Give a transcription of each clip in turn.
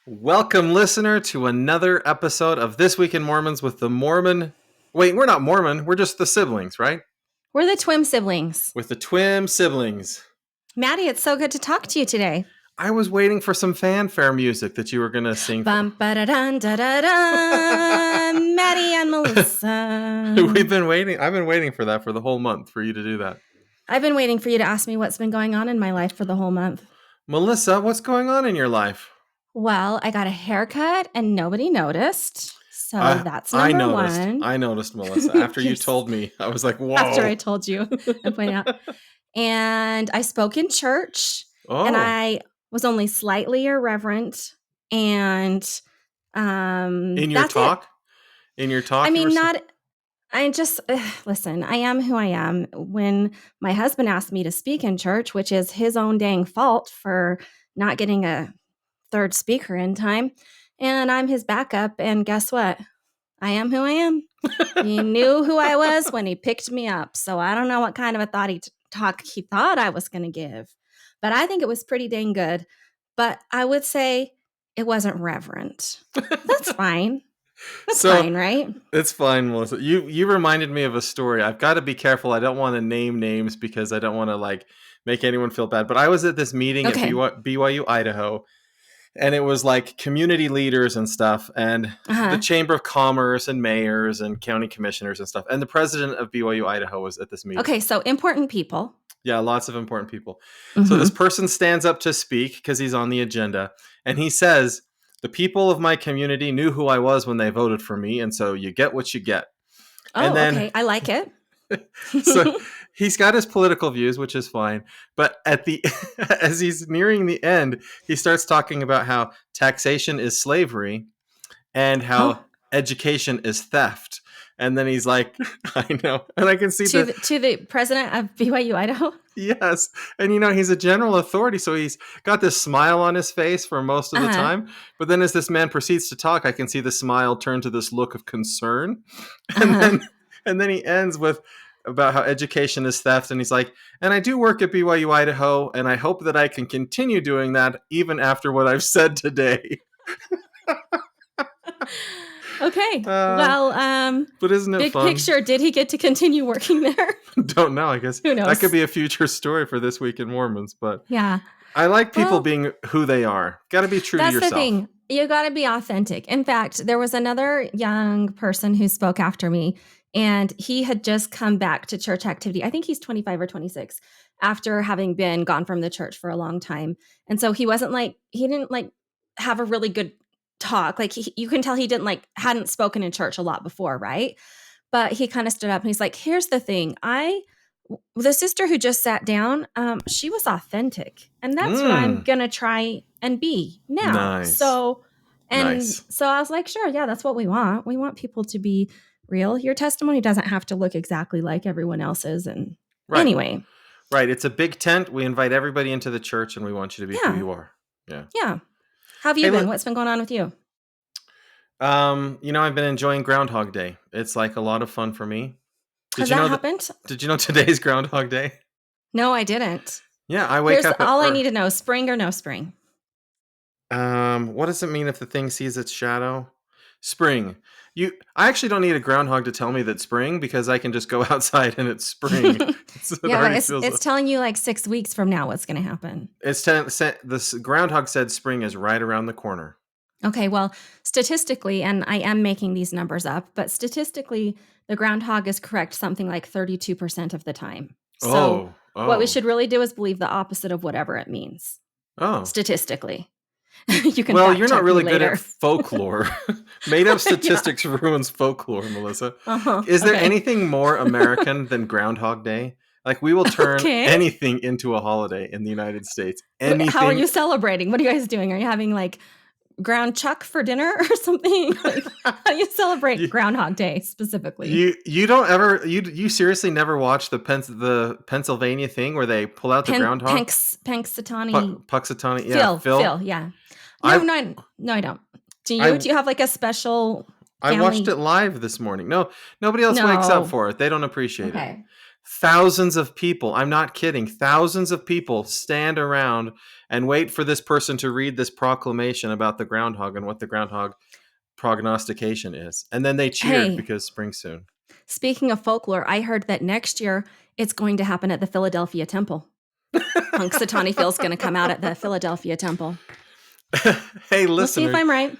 Welcome, listener, to another episode of This Week in Mormons with the Mormon. Wait, we're not Mormon. We're just the siblings, right? We're the twin siblings. With the twin siblings. Maddie, it's so good to talk to you today. I was waiting for some fanfare music that you were going to sing. Bum, ba-da-dun, da-da-dun, Maddie and Melissa. I've been waiting for that for the whole month for you to do that. I've been waiting for you to ask me what's been going on in my life for the whole month. Melissa, what's going on in your life? Well, I got a haircut and nobody noticed. So that's number one. I noticed, Melissa. After you told me, I was like, whoa. After I told you and pointed out. And I spoke in church. Oh. And I was only slightly irreverent. And in your talk? In your talk? I mean, listen, I am who I am. When my husband asked me to speak in church, which is his own dang fault for not getting a third speaker in time, and I'm his backup, and guess what? I am who I am. He knew who I was when he picked me up, so I don't know what kind of a talk he thought I was going to give, but I think it was pretty dang good. But I would say it wasn't reverent. That's fine. That's fine, right? It's fine, Melissa. You reminded me of a story. I've got to be careful. I don't want to name names because I don't want to make anyone feel bad. But I was at this meeting at BYU, Idaho, and it was like community leaders and stuff, and the Chamber of Commerce and mayors and county commissioners and stuff. And the president of BYU, Idaho was at this meeting. Okay, so important people. Yeah, lots of important people. Mm-hmm. So this person stands up to speak because he's on the agenda, and he says, "The people of my community knew who I was when they voted for me, and so you get what you get." Oh, and then, okay. I like it. So he's got his political views, which is fine. But as he's nearing the end, he starts talking about how taxation is slavery and how education is theft. And then he's like, I know. And I can see to the president of BYU, Idaho? Yes. And, he's a general authority. So he's got this smile on his face for most of the time. But then as this man proceeds to talk, I can see the smile turn to this look of concern. And then he ends with about how education is theft. And he's like, and I do work at BYU, Idaho, and I hope that I can continue doing that even after what I've said today. Okay. But isn't it big fun? Picture, did he get to continue working there? Don't know. I guess who knows? That could be a future story for This Week in Mormons. But yeah, I like people being who they are. Got to be true to yourself. That's the thing. You got to be authentic. In fact, there was another young person who spoke after me, and he had just come back to church activity. I think he's 25 or 26 after having been gone from the church for a long time. And so he didn't have a really good talk. You can tell he hadn't spoken in church a lot before, right? But he kind of stood up and he's like, here's the thing. The sister who just sat down, she was authentic, and that's what I'm going to try and be now. Nice. So I was like, sure. Yeah, that's what we want. We want people to be real. Your testimony doesn't have to look exactly like everyone else's. And anyway. Right. It's a big tent. We invite everybody into the church and we want you to be who you are. Yeah. Yeah. How have you been? What's been going on with you? I've been enjoying Groundhog Day. It's a lot of fun for me. Has that happened? Did you know today's Groundhog Day? No, I didn't. Yeah, I wake up. All I need to know: spring or no spring. What does it mean if the thing sees its shadow? Spring. I actually don't need a groundhog to tell me that spring, because I can just go outside and it's spring. It's telling you 6 weeks from now what's going to happen. This groundhog said spring is right around the corner. Okay, well, statistically, and I am making these numbers up, but statistically, the groundhog is correct something like 32% of the time. So what we should really do is believe the opposite of whatever it means. Oh. Statistically. You're not really good at folklore. Made up statistics ruins folklore, Melissa. Is there anything more American than Groundhog Day? We will turn anything into a holiday in the United States. Anything. How are you celebrating? What are you guys doing? Are you having ground chuck for dinner or something? How do you celebrate Groundhog Day specifically? You don't ever you seriously never watch the Pennsylvania thing where they pull out the groundhog? Punxsutawney. Punxsutawney. Yeah, Phil. Yeah. No, I don't. Do you? Do you have a special? Family? I watched it live this morning. No, nobody else wakes up for it. They don't appreciate it. Thousands of people, I'm not kidding, thousands of people stand around and wait for this person to read this proclamation about the groundhog and what the groundhog prognostication is. And then they cheered Hey, because spring's soon. speaking of folklore, I heard that next year it's going to happen at the Philadelphia Temple. Punxsutawney Phil's going to come out at the Philadelphia Temple. Hey, We'll see if listener, I'm right.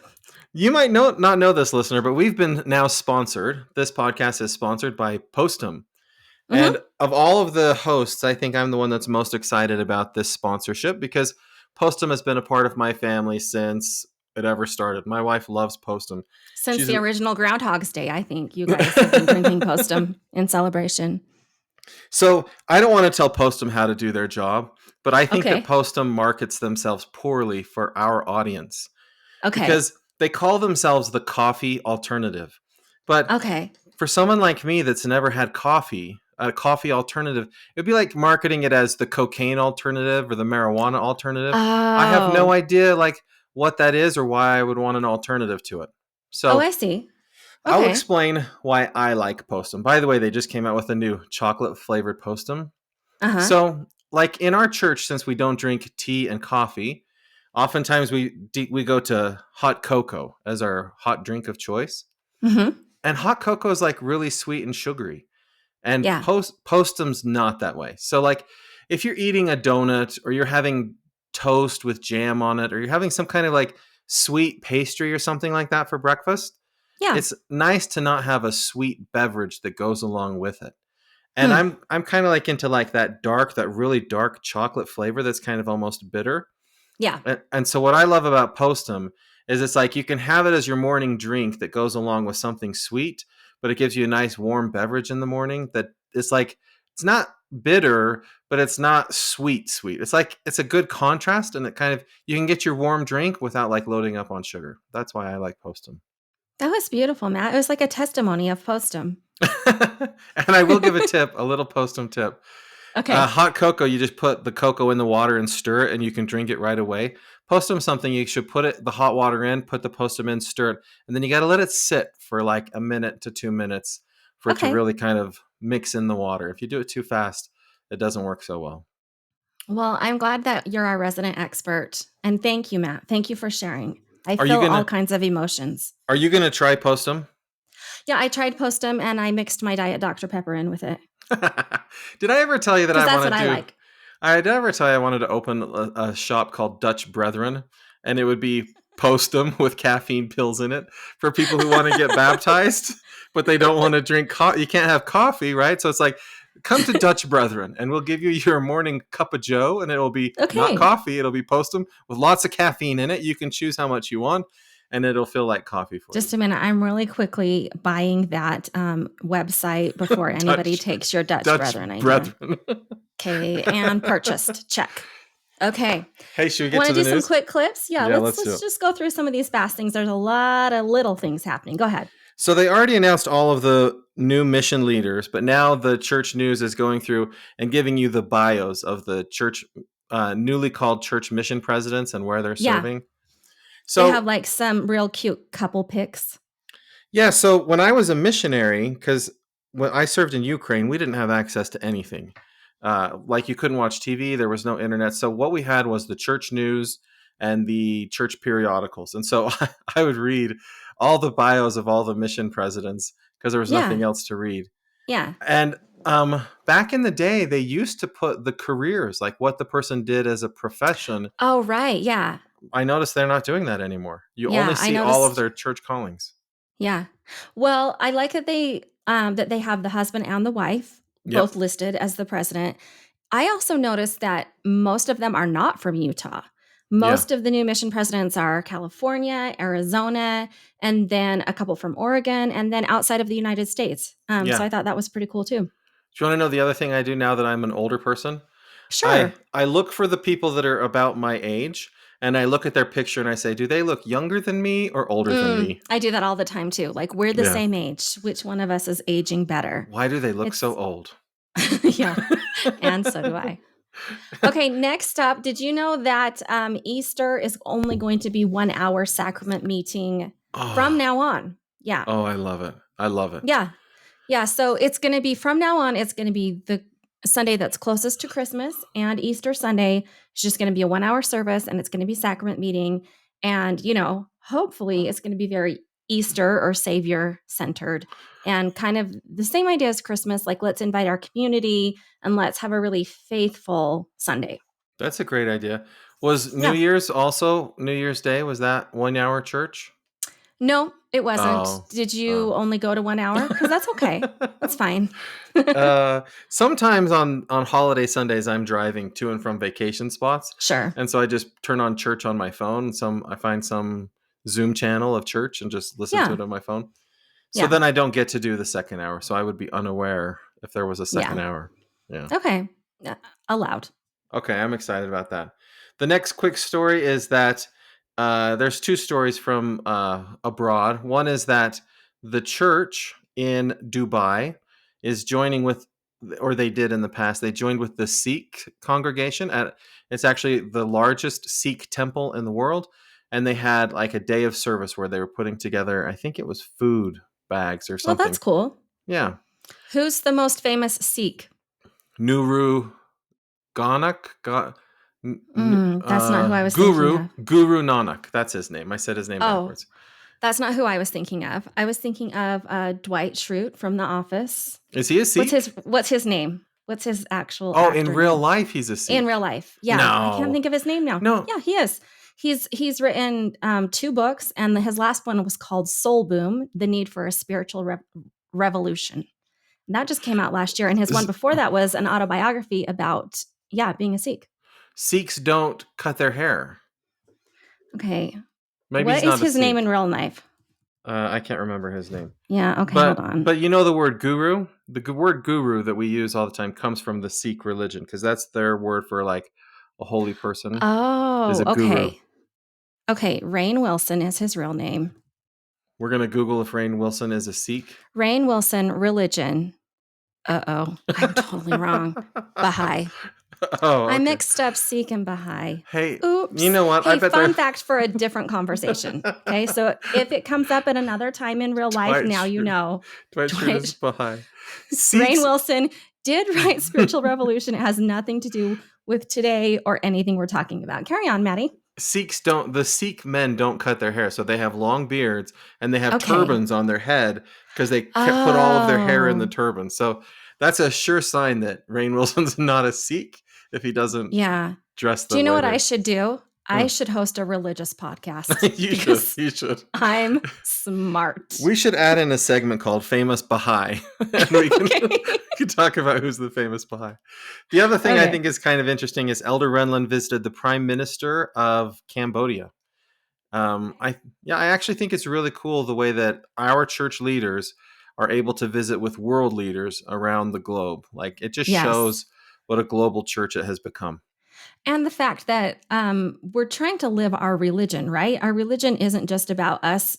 you might not know this, listener, but we've been now sponsored. This podcast is sponsored by Postum. Mm-hmm. And of all of the hosts, I think I'm the one that's most excited about this sponsorship because Postum has been a part of my family since it ever started. My wife loves Postum. Since the original Groundhog's Day, I think you guys have been drinking Postum in celebration. So I don't want to tell Postum how to do their job, but I think Okay. that Postum markets themselves poorly for our audience. Okay. Because they call themselves the coffee alternative. But Okay. for someone like me that's never had coffee, a coffee alternative, it'd be like marketing it as the cocaine alternative or the marijuana alternative. I have no Oh. idea like what that is or why I would want an alternative to it. So I see. I'll Okay. explain why I like Postum. By the way, they just came out with a new chocolate flavored Postum. Uh-huh. So, like in our church, since we don't drink tea and coffee, oftentimes we go to hot cocoa as our hot drink of choice. Mm-hmm. And hot cocoa is like really sweet and sugary. And Yeah. Postum's not that way. So like if you're eating a donut or you're having toast with jam on it or you're having some kind of like sweet pastry or something like that for breakfast, Yeah. it's nice to not have a sweet beverage that goes along with it. And I'm kind of like into like that really dark chocolate flavor that's kind of almost bitter. Yeah. And so what I love about Postum is it's like you can have it as your morning drink that goes along with something sweet, but it gives you a nice warm beverage in the morning that it's like it's not bitter, but it's not sweet. It's like it's a good contrast and it kind of you can get your warm drink without like loading up on sugar. That's why I like Postum. That was beautiful, Matt. It was like a testimony of Postum. And I will give a little Postum tip. Okay. Hot cocoa, you just put the cocoa in the water and stir it, and you can drink it right away. Postum something you should put the hot water in, put the Postum in, stir it, and then you got to let it sit for like a minute to 2 minutes for it to really kind of mix in the water. If you do it too fast, it doesn't work so well. Well, I'm glad that you're our resident expert, and thank you, Matt. Thank you for sharing. I feel all kinds of emotions. Are you going to try Postum? Yeah, I tried Postum, and I mixed my Diet Dr. Pepper in with it. Did I ever tell you that I wanted to? I like. I did ever tell you I wanted to open a shop called Dutch Brethren, and it would be Postum with caffeine pills in it for people who want to get baptized, but they don't want to drink coffee. You can't have coffee, right? So it's like, come to Dutch Brethren, and we'll give you your morning cup of joe, and it will be not coffee. It'll be Postum with lots of caffeine in it. You can choose how much you want, and it'll feel like coffee for you. Just a minute. I'm really quickly buying that website before anybody takes your Dutch Brethren idea. Okay, and purchased. Check. Okay. Hey, should we get to the news? Want to do some quick clips? Yeah, let's just go through some of these fast things. There's a lot of little things happening. Go ahead. So they already announced all of the new mission leaders, but now the church news is going through and giving you the bios of the church, newly called church mission presidents and where they're serving. So they have like some real cute couple pics. Yeah. So when I was a missionary, because when I served in Ukraine, we didn't have access to anything. Like you couldn't watch TV. There was no internet. So what we had was the church news and the church periodicals. And so I would read all the bios of all the mission presidents because there was nothing else to read. Yeah. And back in the day, they used to put the careers, like what the person did as a profession. Oh, right. Yeah. I noticed they're not doing that anymore. You only see all of their church callings. Yeah. Well, I like that they have the husband and the wife both listed as the president. I also noticed that most of them are not from Utah. Most of the new mission presidents are California, Arizona, and then a couple from Oregon, and then outside of the United States. So I thought that was pretty cool too. Do you want to know the other thing I do now that I'm an older person? Sure. I look for the people that are about my age, and I look at their picture and I say, do they look younger than me or older than me? I do that all the time too. Like, we're the same age. Which one of us is aging better? Why do they look so old? Yeah. And so do I. Okay, next up, did you know that Easter is only going to be 1 hour sacrament meeting from now on? Yeah. Oh, I love it. I love it. Yeah. Yeah. So it's going to be from now on, it's going to be Sunday that's closest to Christmas and Easter Sunday. It's just going to be a 1 hour service and it's going to be sacrament meeting. And, hopefully it's going to be very Easter or Savior centered and kind of the same idea as Christmas. Like, let's invite our community and let's have a really faithful Sunday. That's a great idea. Was New Yeah. Year's also New Year's Day? Was that 1 hour church? No, it wasn't. Oh. Did you only go to 1 hour? Because that's okay. That's fine. Sometimes on holiday Sundays, I'm driving to and from vacation spots. Sure. And so I just turn on church on my phone. I find some Zoom channel of church and just listen to it on my phone. So then I don't get to do the second hour. So I would be unaware if there was a second hour. Yeah. Okay. Allowed. Okay, I'm excited about that. The next quick story is that there's two stories from abroad. One is that the church in Dubai is joining with, or they did in the past, they joined with the Sikh congregation. It's actually the largest Sikh temple in the world. And they had like a day of service where they were putting together, I think it was food bags or something. Well, that's cool. Yeah. Who's the most famous Sikh? Nuru Ganak? That's not who I was thinking of. Guru Nanak. That's his name. I said his name backwards. That's not who I was thinking of. I was thinking of Dwight Schrute from The Office. Is he a Sikh? What's his name? What's his actual in real name? life he's a Sikh. In real life. Yeah. No. I can't think of his name now. No. Yeah, he is. He's written 2 books, and his last one was called Soul Boom, The Need for a Spiritual Revolution. And that just came out last year. And his one before that was an autobiography about, being a Sikh. Sikhs don't cut their hair. Okay. Maybe what he's not is his name in real life? I can't remember his name. Yeah, okay, hold on. But you know the word guru? The word guru that we use all the time comes from the Sikh religion because that's their word for like a holy person. Oh, is a okay. Guru. Okay, Rainn Wilson is his real name. We're going to Google if Rainn Wilson is a Sikh. Rainn Wilson, religion. Uh-oh, I'm totally wrong. Baha'i. Oh, okay. I mixed up Sikh and Baha'i. Hey, oops. You know what? Hey, fun fact for a different conversation. Okay, so if it comes up at another time in real life, now you know. Dwight Schrute is Baha'i. Rainn Wilson did write Spiritual Revolution. It has nothing to do with today or anything we're talking about. Carry on, Maddie. The Sikh men don't cut their hair, so they have long beards and they have turbans on their head because they put all of their hair in the turban. So that's a sure sign that Rainn Wilson's not a Sikh if he doesn't dress the way. Do you know what I should do? I should host a religious podcast. You should. I'm smart. We should add in a segment called Famous Baha'i. And we can talk about who's the famous Baha'i. The other thing I think is kind of interesting is Elder Renlund visited the Prime Minister of Cambodia. I actually think it's really cool the way that our church leaders are able to visit with world leaders around the globe. Like it just shows what a global church it has become. And the fact that we're trying to live our religion, right? Our religion isn't just about us,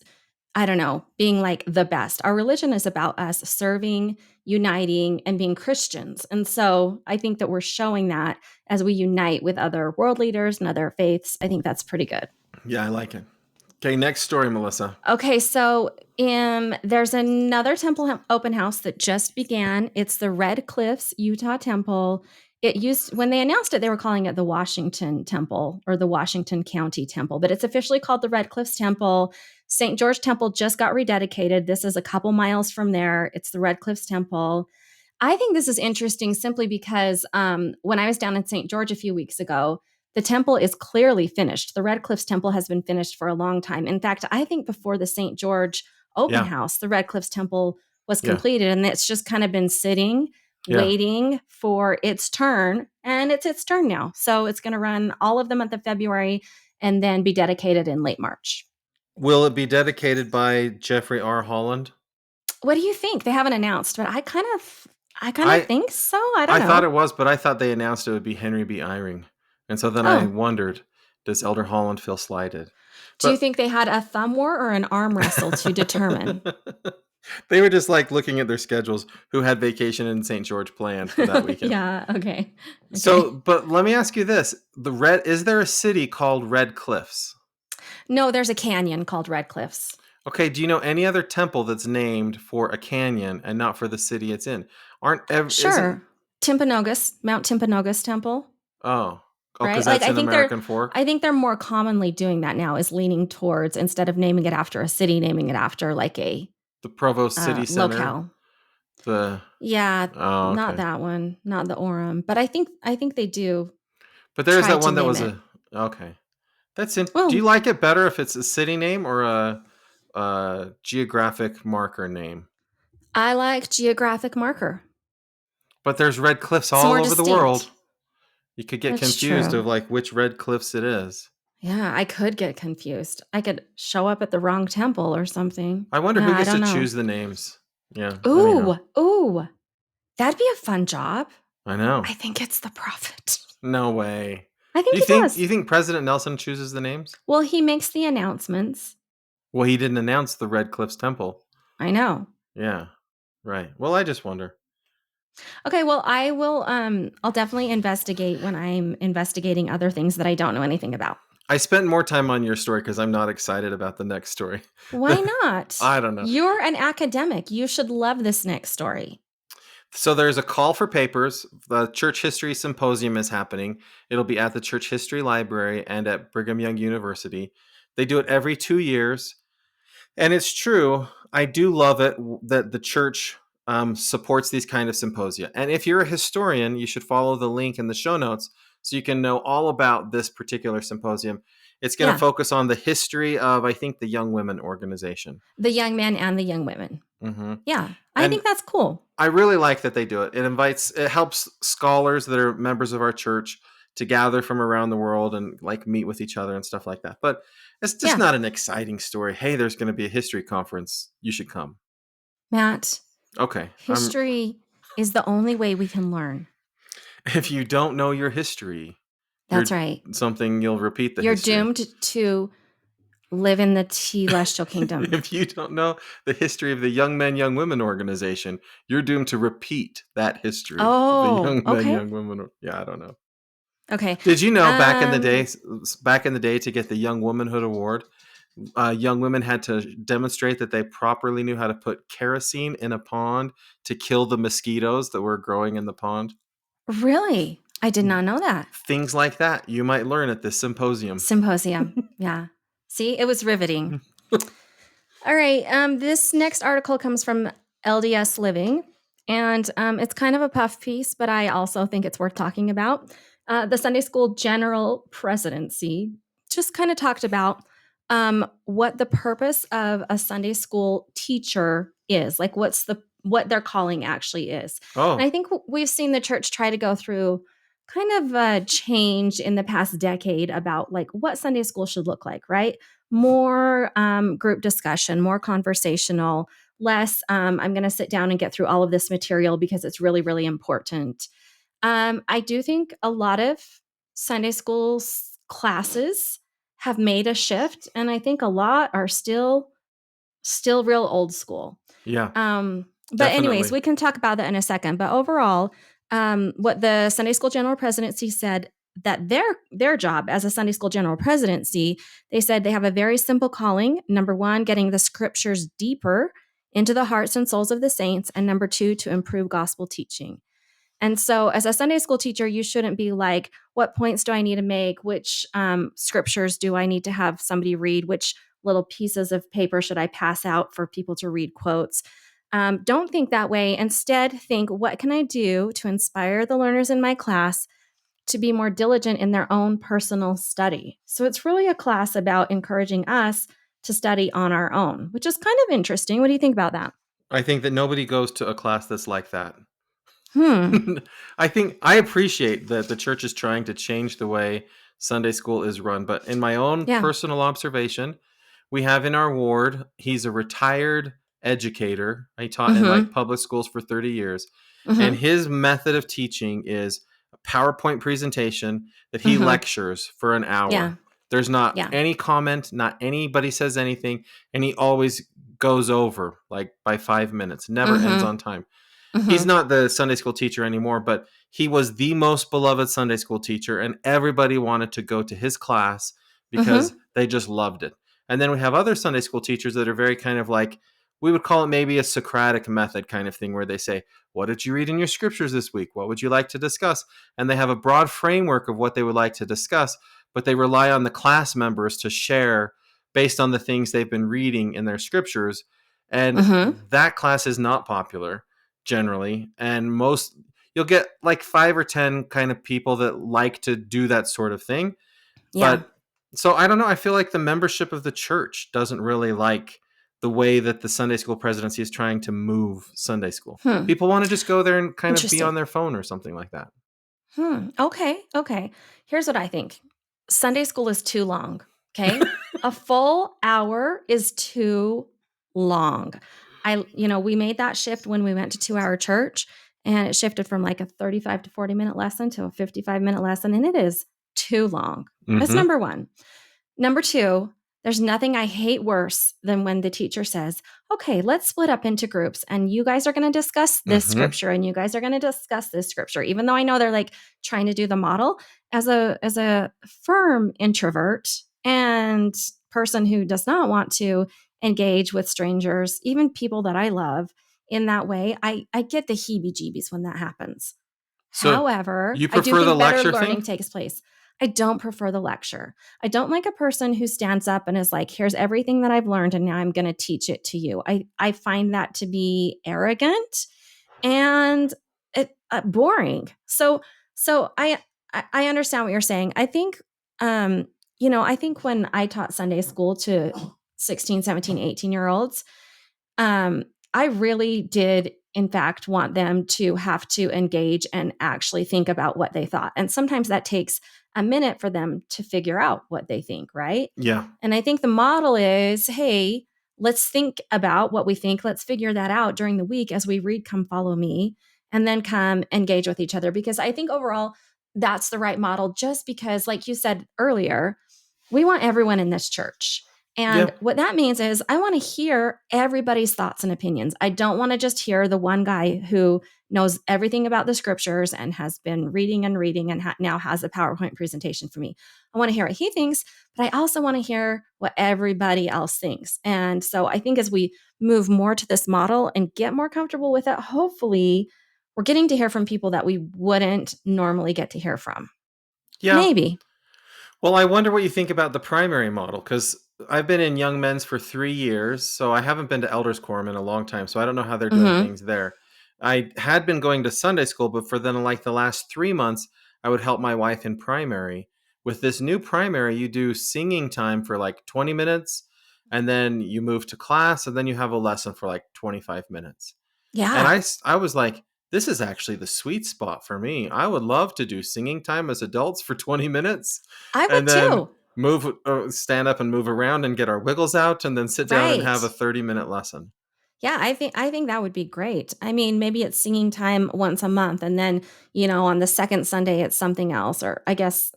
being like the best. Our religion is about us serving, uniting, and being Christians. And so I think that we're showing that as we unite with other world leaders and other faiths. I think that's pretty good. Yeah, I like it. Okay, next story, Melissa. Okay, so there's another temple open house that just began. It's the Red Cliffs, Utah Temple. When they announced it, they were calling it the Washington Temple or the Washington County Temple, but it's officially called the Red Cliffs Temple. St. George Temple just got rededicated. This is a couple miles from there. It's the Red Cliffs Temple. I think this is interesting simply because when I was down in St. George a few weeks ago, the temple is clearly finished. The Red Cliffs Temple has been finished for a long time. In fact, I think before the St. George open house, the Red Cliffs Temple was completed, and it's just kind of been sitting, waiting for its turn, and it's its turn now. So it's going to run all of the month of February and then be dedicated in late March. Will it be dedicated by Jeffrey R. Holland? What do you think? They haven't announced, but I kind of think so. I don't know. I thought it was, but I thought they announced it would be Henry B. Eyring. And so then I wondered, does Elder Holland feel slighted? Do you think they had a thumb war or an arm wrestle to determine? They were just like looking at their schedules, who had vacation in St. George planned for that weekend. Okay. So, but let me ask you this. Is there a city called Red Cliffs? No, there's a canyon called Red Cliffs. Okay, do you know any other temple that's named for a canyon and not for the city it's in? Sure. Mount Timpanogos Temple, Oh. Oh, because right? Like that's in American Fork? I think they're more commonly doing that now, is leaning towards, instead of naming it after a city, naming it after like a The Provo City Center? locale. The Yeah, Oh, not okay. that one, not the Orem, but I think they do But there's try that to one that name was it. a Okay. Do you Oh, like it better if it's a city name or a geographic marker name? I like geographic marker. But there's red cliffs It's all more over the world. distinct. You could get That's confused true. of like which red cliffs it is. Yeah, I could get confused. I could show up at the wrong temple or something. I wonder Yeah, who I gets to don't know. choose the names. Yeah, anyhow. Ooh, that'd be a fun job. I know. I think it's the prophet. No way. I Do think you he think does. President Nelson chooses the names? Well, he makes the announcements. Well, he didn't announce the Red Cliffs Temple. I know. Yeah. Right. Well, I just wonder. Okay, well, I'll definitely investigate when I'm investigating other things that I don't know anything about. I spent more time on your story because I'm not excited about the next story. Why not? I don't know. You're an academic. You should love this next story. So there's a call for papers. The Church History Symposium is happening. It'll be at the Church History Library and at Brigham Young University. They do it every 2 years. And it's true. I do love it that the church supports these kind of symposia. And if you're a historian, you should follow the link in the show notes so you can know all about this particular symposium. It's going to Yeah, focus on the history of, I think, the Young Women Organization. the young men and the young women. Mm-hmm. Yeah, I And think that's cool. I really like that they do it. It helps scholars that are members of our church to gather from around the world and like meet with each other and stuff like that. But it's just Yeah, not an exciting story. Hey, there's going to be a history conference. You should come. Matt, Okay. history is the only way we can learn. If you don't know your history, That's right. you'll repeat the You're history. doomed to live in the celestial kingdom. If you don't know the history of the Young Men, Young Women organization, you're doomed to repeat that history of the Oh, Young Men, okay. Young Women. Yeah, I don't know. Okay. Did you know Um, back in the day, to get the Young Womanhood Award, young women had to demonstrate that they properly knew how to put kerosene in a pond to kill the mosquitoes that were growing in the pond? really? I did not know that. Things like that you might learn at this symposium. Symposium. Yeah. See, it was riveting. All right. This next article comes from LDS Living, and it's kind of a puff piece, but I also think it's worth talking about. The Sunday School General Presidency just kind of talked about what the purpose of a Sunday school teacher is, like what their calling actually is. And I Oh, think we've seen the church try to go through kind of a change in the past decade about like what Sunday school should look like, right? More group discussion, more conversational, less I'm going to sit down and get through all of this material because it's really, really important. I do think a lot of Sunday school classes have made a shift, and I think a lot are still real old school. yeah, But anyways, definitely. we can talk about that in a second. But overall, what the Sunday School General Presidency said, that their job as a Sunday School General Presidency, they said they have a very simple calling. Number one, getting the scriptures deeper into the hearts and souls of the saints, and number two, to improve gospel teaching. And so, as a Sunday school teacher, you shouldn't be like, what points do I need to make? Which scriptures do I need to have somebody read? Which little pieces of paper should I pass out for people to read quotes? Don't think that way. Instead, think, what can I do to inspire the learners in my class to be more diligent in their own personal study? So, it's really a class about encouraging us to study on our own, which is kind of interesting. What do you think about that? I think that nobody goes to a class that's like that. Hmm. I appreciate that the church is trying to change the way Sunday school is run, but in my own Yeah. personal observation, we have in our ward, he's a retired educator. He taught in like Mm-hmm. public schools for 30 years, and Mm-hmm. his method of teaching is a PowerPoint presentation that he Mm-hmm. lectures for an Yeah. hour. There's not Yeah. any comment, not anybody says anything, and he always goes over like by 5 minutes, never ends Mhm, on time. He's mhm, not the Sunday school teacher anymore, but he was the most beloved Sunday school teacher, and everybody wanted to go to his class because mhm, they just loved it. And then we have other Sunday school teachers that are very kind of like, we would call it maybe a Socratic method kind of thing, where they say, what did you read in your scriptures this week? What would you like to discuss? And they have a broad framework of what they would like to discuss, but they rely on the class members to share based on the things they've been reading in their scriptures. And Mm-hmm. that class is not popular generally. And you'll get like 5 or 10 kind of people that like to do that sort of thing. Yeah. But so I don't know. I feel like the membership of the church doesn't really like the way that the Sunday school presidency is trying to move Sunday school. Hmm. People want to just go there and kind of be Interesting. on their phone or something like that. Okay. Okay. Here's what I think. Sunday school is too long. Okay. A full hour is too long. We made that shift when we went to 2-hour church, and it shifted from like a 35 to 40-minute lesson to a 55-minute lesson. And it is too long. That's Mm-hmm. number one. Number two, there's nothing I hate worse than when the teacher says, okay, let's split up into groups and you guys are going to discuss this Mm-hmm. scripture and you guys are going to discuss this scripture, even though I know they're like trying to do the model. As a firm introvert and person who does not want to engage with strangers, even people that I love in that way, I get the heebie-jeebies when that happens. So However, you I do prefer the think better lecture learning thing? takes place. I don't prefer the lecture. I don't like a person who stands up and is like, here's everything that I've learned and now I'm going to teach it to you. I find that to be arrogant and boring. So I understand what you're saying. I think I think when I taught Sunday school to 16, 17, 18-year-olds, I really did, in fact, want them to have to engage and actually think about what they thought. And sometimes that takes a minute for them to figure out what they think, right? Yeah. And I think the model is, hey, let's think about what we think. Let's figure that out during the week as we read Come Follow Me, and then come engage with each other. Because I think overall, that's the right model, just because, like you said earlier, we want everyone in this church. Yeah. And what that means is I want to hear everybody's thoughts and opinions. I don't want to just hear the one guy who knows everything about the scriptures and has been reading and reading and now has a PowerPoint presentation for me. I want to hear what he thinks, but I also want to hear what everybody else thinks. And so I think as we move more to this model and get more comfortable with it, hopefully we're getting to hear from people that we wouldn't normally get to hear from. Yeah. Maybe. Well, I wonder what you think about the primary model, because I've been in young men's for 3 years, so I haven't been to elders quorum in a long time, so I don't know how they're doing Mm-hmm. things there. I had been going to Sunday school, but for then like the last 3 months, I would help my wife in primary. With this new primary, you do singing time for like 20 minutes, and then you move to class, and then you have a lesson for like 25 minutes. And Yeah, I was like, this is actually the sweet spot for me. I would love to do singing time as adults for 20 minutes I would and then too. stand up and move around and get our wiggles out and then sit down and Right. have a 30-minute lesson. Yeah, I think that would be great. I mean, maybe it's singing time once a month and then, on the second Sunday it's something else, or I guess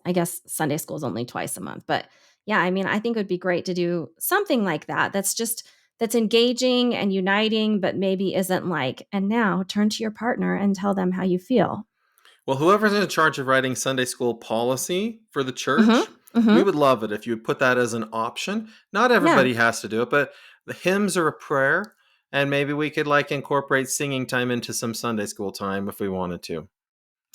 Sunday school is only twice a month. But yeah, I mean, I think it would be great to do something like that. That's engaging and uniting, but maybe isn't like, and now turn to your partner and tell them how you feel. Well, whoever's in charge of writing Sunday school policy for the Mhm. church, we Mhm. would love it if you would put that as an option. Not Yeah. everybody has to do it, but the hymns are a prayer, and maybe we could like incorporate singing time into some Sunday school time if we wanted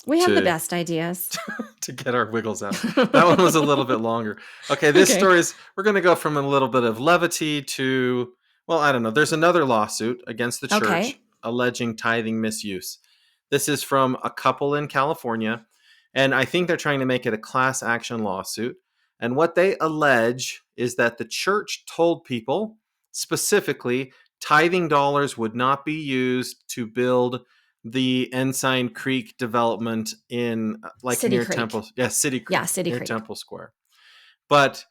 We have the to best ideas. to get our wiggles out. That one was a little bit longer. Okay, this Okay. story is, we're going to go from a little bit of levity to, well, I don't know. There's another lawsuit against the church Okay. alleging tithing misuse. This is from a couple in California, and I think they're trying to make it a class action lawsuit. And what they allege is that the church told people specifically tithing dollars would not be used to build the Ensign Creek development in like City near Creek. Temple, yeah, City Yeah, Creek City near Creek. Temple Square. But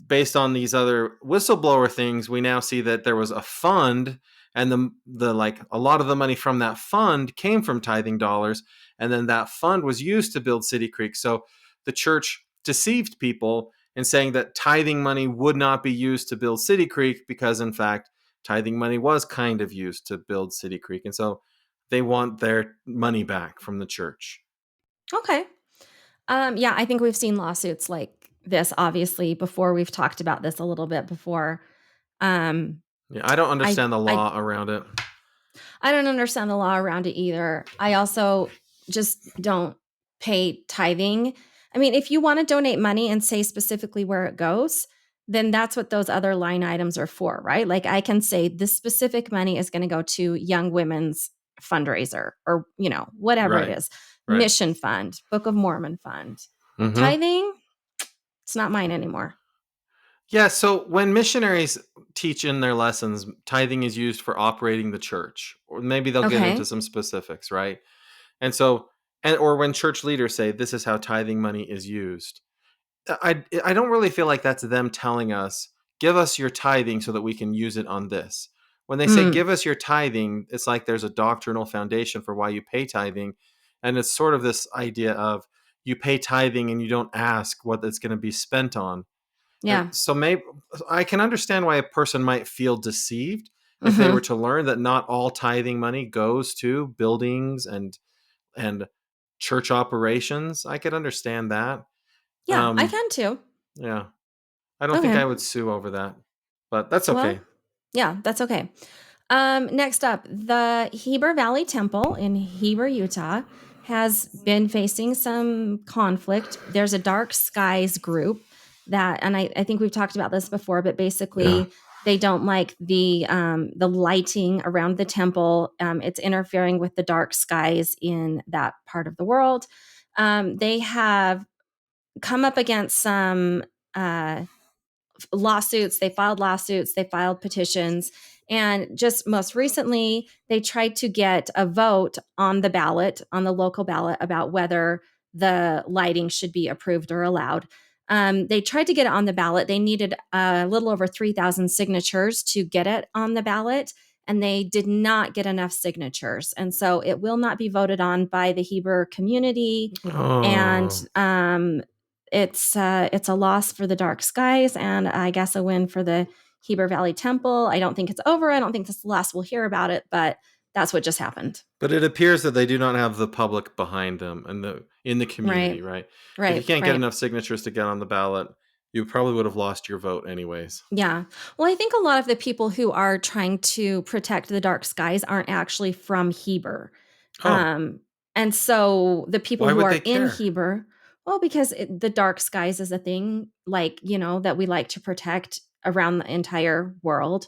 based on these other whistleblower things, we now see that there was a fund, and the like a lot of the money from that fund came from tithing dollars, and then that fund was used to build City Creek. So the church deceived people in saying that tithing money would not be used to build City Creek, because in fact tithing money was kind of used to build City Creek. And so they want their money back from the church. Okay. Yeah, I think we've seen lawsuits like this obviously before. We've talked about this a little bit before. Um, Yeah, I don't I understand the I law around it. I don't understand the law around it either. I also just don't pay tithing. I mean, if you want to donate money and say specifically where it goes, then that's what those other line items are for, right? Like I can say this specific money is going to go to young women's fundraiser or, whatever it Right. is, Right. mission fund, Book of Mormon fund. Mm-hmm. Tithing, it's not mine anymore. Yeah, so when missionaries teach in their lessons, tithing is used for operating the church, or maybe they'll get into Okay. some specifics, right? And so, and or when church leaders say this is how tithing money is used, I don't really feel like that's them telling us, give us your tithing so that we can use it on this. When they say Mm, give us your tithing, it's like there's a doctrinal foundation for why you pay tithing, and it's sort of this idea of you pay tithing and you don't ask what it's going to be spent on. And yeah. so maybe I can understand why a person might feel deceived if they were Hmm. to learn that not all tithing money goes to buildings and church operations. I could understand that. Yeah, I Um, can too. yeah, I don't think Okay. I would sue over that, but that's Well, okay. yeah, that's okay. Next up, the Heber Valley Temple in Heber, Utah, has been facing some conflict. There's a dark skies group that, and I think we've talked about this before, but Yeah. basically they don't like the lighting around the temple. It's interfering with the dark skies in that part of the world. They have come up against some uh, lawsuits. They filed lawsuits, they filed petitions. And just most recently, they tried to get a vote on the ballot, on the local ballot, about whether the lighting should be approved or allowed. They tried to get it on the ballot. They needed a little over 3,000 signatures to get it on the ballot, and they did not get enough signatures. And so it will not be voted on by the Heber community. And Oh, it's a loss for the dark skies, and I guess a win for the Heber Valley Temple. I don't think it's over. I don't think this is the last we'll hear about it, but that's what just happened. but it appears that they do not have the public behind them and in the community, Right. right? If you Right. can't get Right. enough signatures to get on the ballot, you probably would have lost your vote anyways. Yeah. Well, I think a lot of the people who are trying to protect the dark skies aren't actually from Heber. Oh, Um, and so the people why who would are they in care? Heber, well, because the dark skies is a thing, like, that we like to protect around the entire world.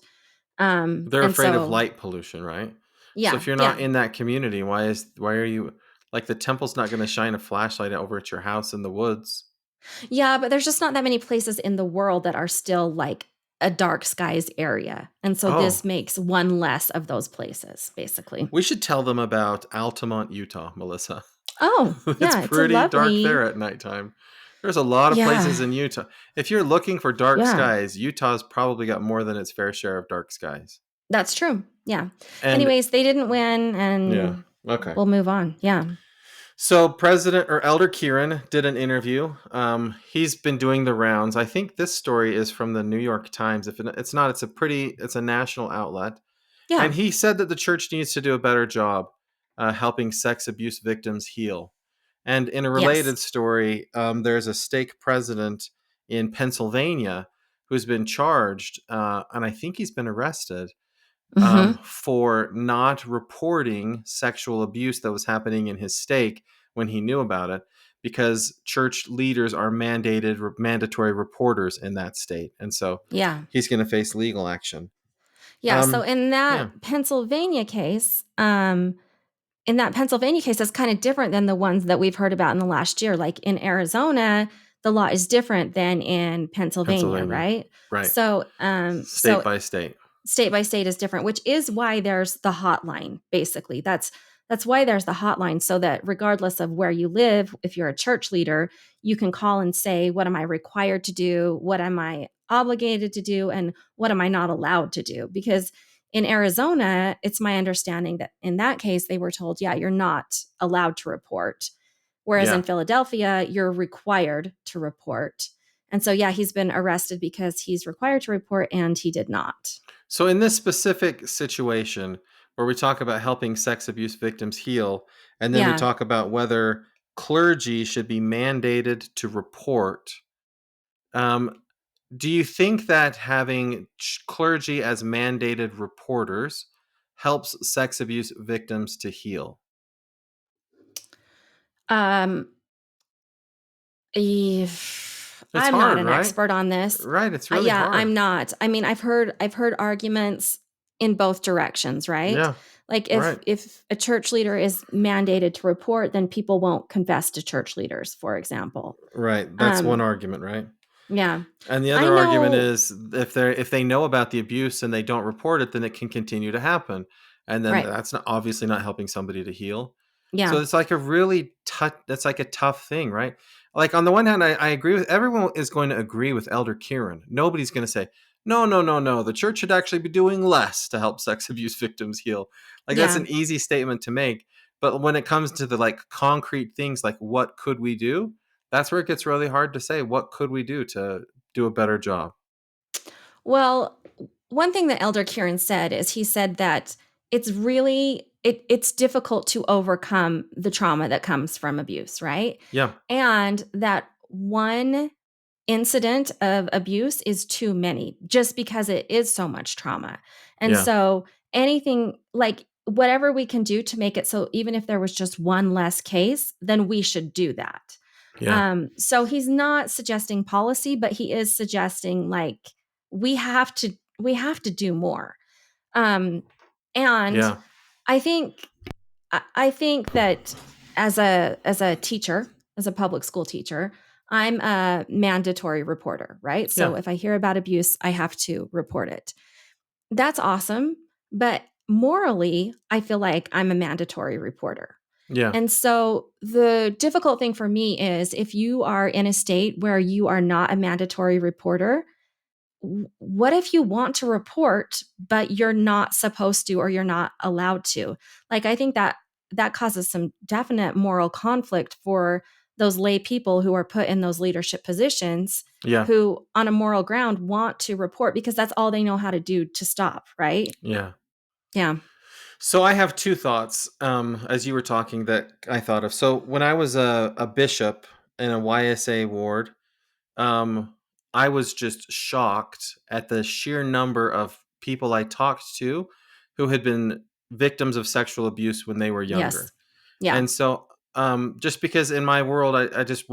They're And afraid of so, light pollution, right? So yeah, if you're not yeah. in that community, why are you like the temple's not going to shine a flashlight over at your house in the woods? Yeah, but there's just not that many places in the world that are still like a dark skies area. And so this Oh, makes one less of those places, basically. we should tell them about Altamont, Utah, Melissa. Oh, It's yeah, it's a pretty dark there lovely. at nighttime. There's a lot of places Yeah, in Utah. If you're looking for dark yeah, skies, Utah's probably got more than its fair share of dark skies. that's true. Yeah. And Anyways, they didn't win yeah, and okay. we'll move on. Yeah. So President or Elder Kieran did an interview. He's been doing the rounds. I think this story is from the New York Times. If it's not, it's a national outlet. And Yeah. he said that the church needs to do a better job helping sex abuse victims heal. And in a Yes. related story, there's a stake president in Pennsylvania who's been charged, and I think he's been arrested Mhm. for not reporting sexual abuse that was happening in his stake when he knew about it, because church leaders are mandatory reporters in that state, and so Yeah. he's going to face legal action. Yeah, so Um, in yeah, that Pennsylvania case, that's kind of different than the ones that we've heard about in the last year. Like in Arizona, the law is different than in Pennsylvania, Pennsylvania, right? right? So, State by state. state by state is different, which is why there's the hotline. Basically, that's why there's the hotline, so that regardless of where you live, if you're a church leader, you can call and say, "What am I required to do? What am I obligated to do? And what am I not allowed to do?" Because in Arizona, it's my understanding that in that case, they were told, "Yeah, you're not allowed to report." Whereas in Yeah. Philadelphia, you're required to report. And so, yeah, he's been arrested because he's required to report and he did not. So in this specific situation where we talk about helping sex abuse victims heal, and then we Yeah. talk about whether clergy should be mandated to report, um, do you think that having clergy as mandated reporters helps sex abuse victims to heal? Um, if It's I'm not hard, an right? expert on this. Right, it's really Yeah, hard. I'm not. I mean, I've heard arguments in both directions, right? Yeah, Like if right. if a church leader is mandated to report, then people won't confess to church leaders, for example. Right. That's one Um, argument, right? yeah. And the I other argument know, is if they know about the abuse and they don't report it, then it can continue to happen. And then right. that's not obviously not helping somebody to heal. So Yeah. it's like a really tough that's like a tough thing, right? Like on the one hand, I agree with everyone is going to agree with Elder Kieran. Nobody's going to say, no, no, no, no. The church should actually be doing less to help sex abuse victims heal. Like that's Yeah. an easy statement to make. But when it comes to the like concrete things like what could we do? That's where it gets really hard to say what could we do to do a better job. Well, one thing that Elder Kieran said is he said that it's difficult to overcome the trauma that comes from abuse, right? Yeah. And that one incident of abuse is too many just because it is so much trauma. And Yeah. so anything like whatever we can do to make it so even if there was just one less case, then we should do that. Yeah. So he's not suggesting policy, but he is suggesting like we have to do more. Um, and Yeah. I think I think that as a teacher, as a public school teacher, I'm a mandatory reporter, right? So Yeah. if I hear about abuse, I have to report it. That's awesome, but morally, I feel like I'm a mandatory reporter. Yeah. And so the difficult thing for me is if you are in a state where you are not a mandatory reporter, what if you want to report but you're not supposed to or you're not allowed to? Like I think that causes some definite moral conflict for those lay people who are put in those leadership positions Yeah. who on a moral ground want to report because that's all they know how to do to stop, right? Yeah. Yeah. So I have two thoughts as you were talking that I thought of. So when I was a bishop in a YSA ward, um, I was just shocked at the sheer number of people I talked to who had been victims of sexual abuse when they were younger. Yes. Yeah. And so, just because in my world, I just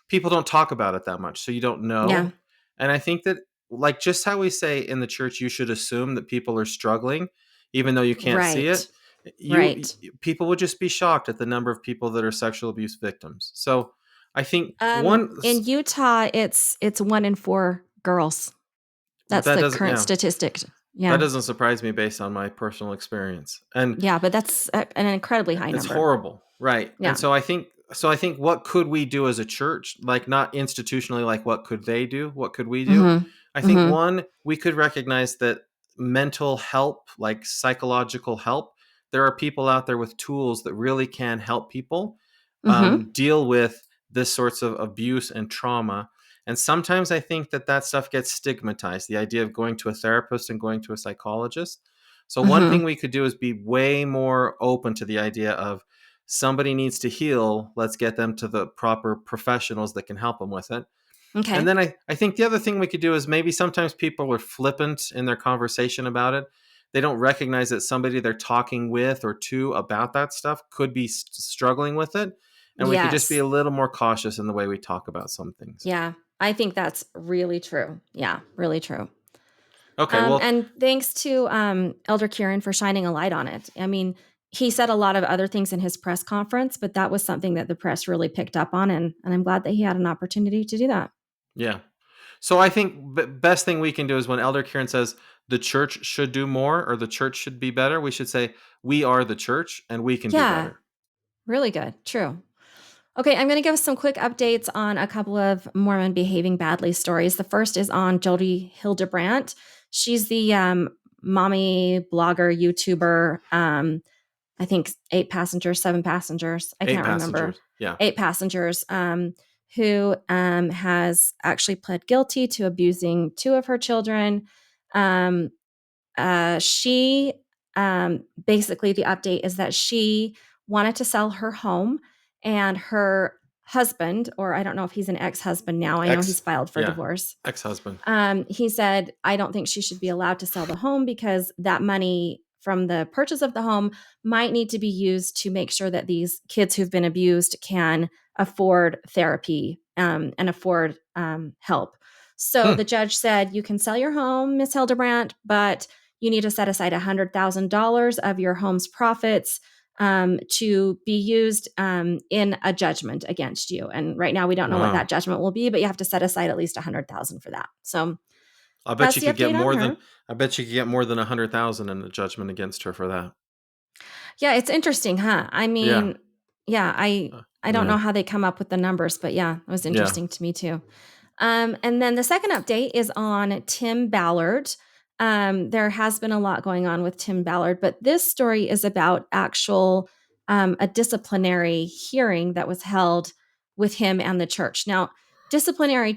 people don't talk about it that much, so you don't Yeah. know. And I think that, like, just how we say in the church, you should assume that people are struggling, even though you can't see it. Right. Right. People would just be shocked at the number of people that are sexual abuse victims. So, I think one In Utah, it's 1 in 4 girls. That's that the doesn't, current yeah, statistic. that Yeah. doesn't surprise me based on my personal experience. And Yeah, but that's an incredibly high it's number. horrible, right? And Yeah. so I think what could we do as a church, like not institutionally, like what could they do? What could we do? Mhm. I think Mhm. one, we could recognize that mental help, like psychological help, there are people out there with tools that really can help people Mhm. deal with this sorts of abuse and trauma. And sometimes I think that that stuff gets stigmatized, the idea of going to a therapist and going to a psychologist. So one thing Mhm. we could do is be way more open to the idea of somebody needs to heal. Let's get them to the proper professionals that can help them with it. And Okay. then I think the other thing we could do is maybe sometimes people are flippant in their conversation about it. They don't recognize that somebody they're talking with or to about that stuff could be struggling with it. And we could just be Yes. a little more cautious in the way we talk about some things. Yeah. I think that's really true. Yeah, really true. Okay, well, And thanks to Elder Kieran for shining a light on it. I mean, he said a lot of other things in his press conference, but that was something that the press really picked up on, and I'm glad that he had an opportunity to do that. yeah. So I think best thing we can do is when Elder Kieran says the church should do more or the church should be better, we should say we are the church and we can do Yeah, better. really good. True. Okay, I'm going to give some quick updates on a couple of Mormon behaving badly stories. The first is on Jodie Hildebrand. She's the mommy blogger, YouTuber. I think 8 passengers, 7 passengers. I Eight can't remember. passengers. Yeah. 8 passengers. Who has actually pled guilty to abusing 2 of her children. Um, she basically the update is that she wanted to sell her home and her husband, or I don't know if he's an ex-husband now, I know he's Ex filed for yeah. divorce. Ex-husband. He said, I don't think she should be allowed to sell the home because that money from the purchase of the home might need to be used to make sure that these kids who've been abused can afford therapy and afford help. So Hmm. the judge said, you can sell your home, Miss Hildebrand, but you need to set aside $100,000 of your home's profits to be used in a judgment against you. And right now, we don't know what that Wow. judgment will be, but you have to set aside at least $100,000 for that. So I bet that's you the could get update on more than her. I bet you could get more than 100,000 in a judgment against her for that. Yeah, it's interesting, huh? I Yeah. mean, yeah, I don't Yeah. know how they come up with the numbers, but yeah, it was Yeah. interesting to me too. And then the second update is on Tim Ballard. There has been a lot going on with Tim Ballard, but this story is about actual a disciplinary hearing that was held with him and the church. Now, disciplinary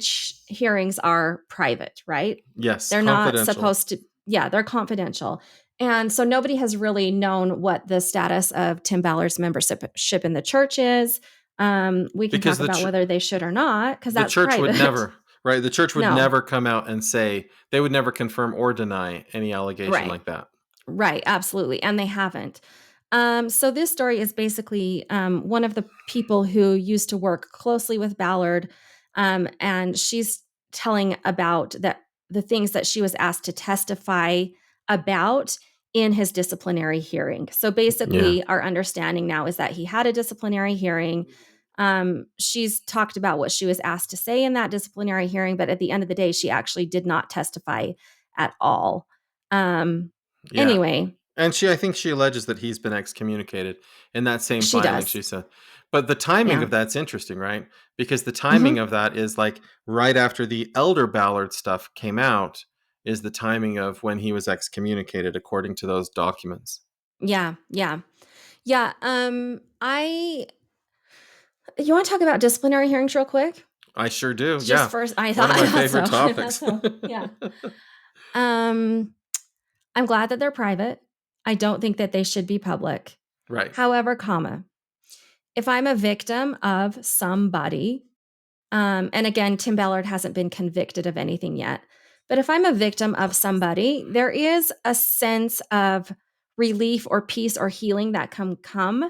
hearings are private, right? Yes, They're not confidential. supposed to, yeah, they're confidential. And so nobody has really known what the status of Tim Ballard's membership in the church is. We can Because talk about whether they should or not, because the that's church would private. never, right? The church would No, never come out and say, they would never confirm or deny any allegation right, like that. right, absolutely. And they haven't. So this story is basically one of the people who used to work closely with Ballard, and she's telling about the things that she was asked to testify about in his disciplinary hearing. So Yeah. basically, our understanding now is that he had a disciplinary hearing. She's talked about what she was asked to say in that disciplinary hearing, but at the end of the day, she actually did not testify at all. Um, Yeah. anyway, And I think she alleges that he's been excommunicated in that same she filing, does. she said. But the timing Yeah. of that's interesting, right? Because the timing Mhm. of that is like right after the Elder Ballard stuff came out, is the timing of when he was excommunicated, according to those documents. Yeah, yeah. Yeah, I you wanna talk about disciplinary hearings real quick? I sure do. Just Yeah. first One of I my thought favorite so, I thought topics. so, yeah. Um, I'm glad that they're private. I don't think that they should be public. Right. However, if I'm a victim of somebody, and again, Tim Ballard hasn't been convicted of anything yet. But if I'm a victim of somebody, there is a sense of relief or peace or healing that can come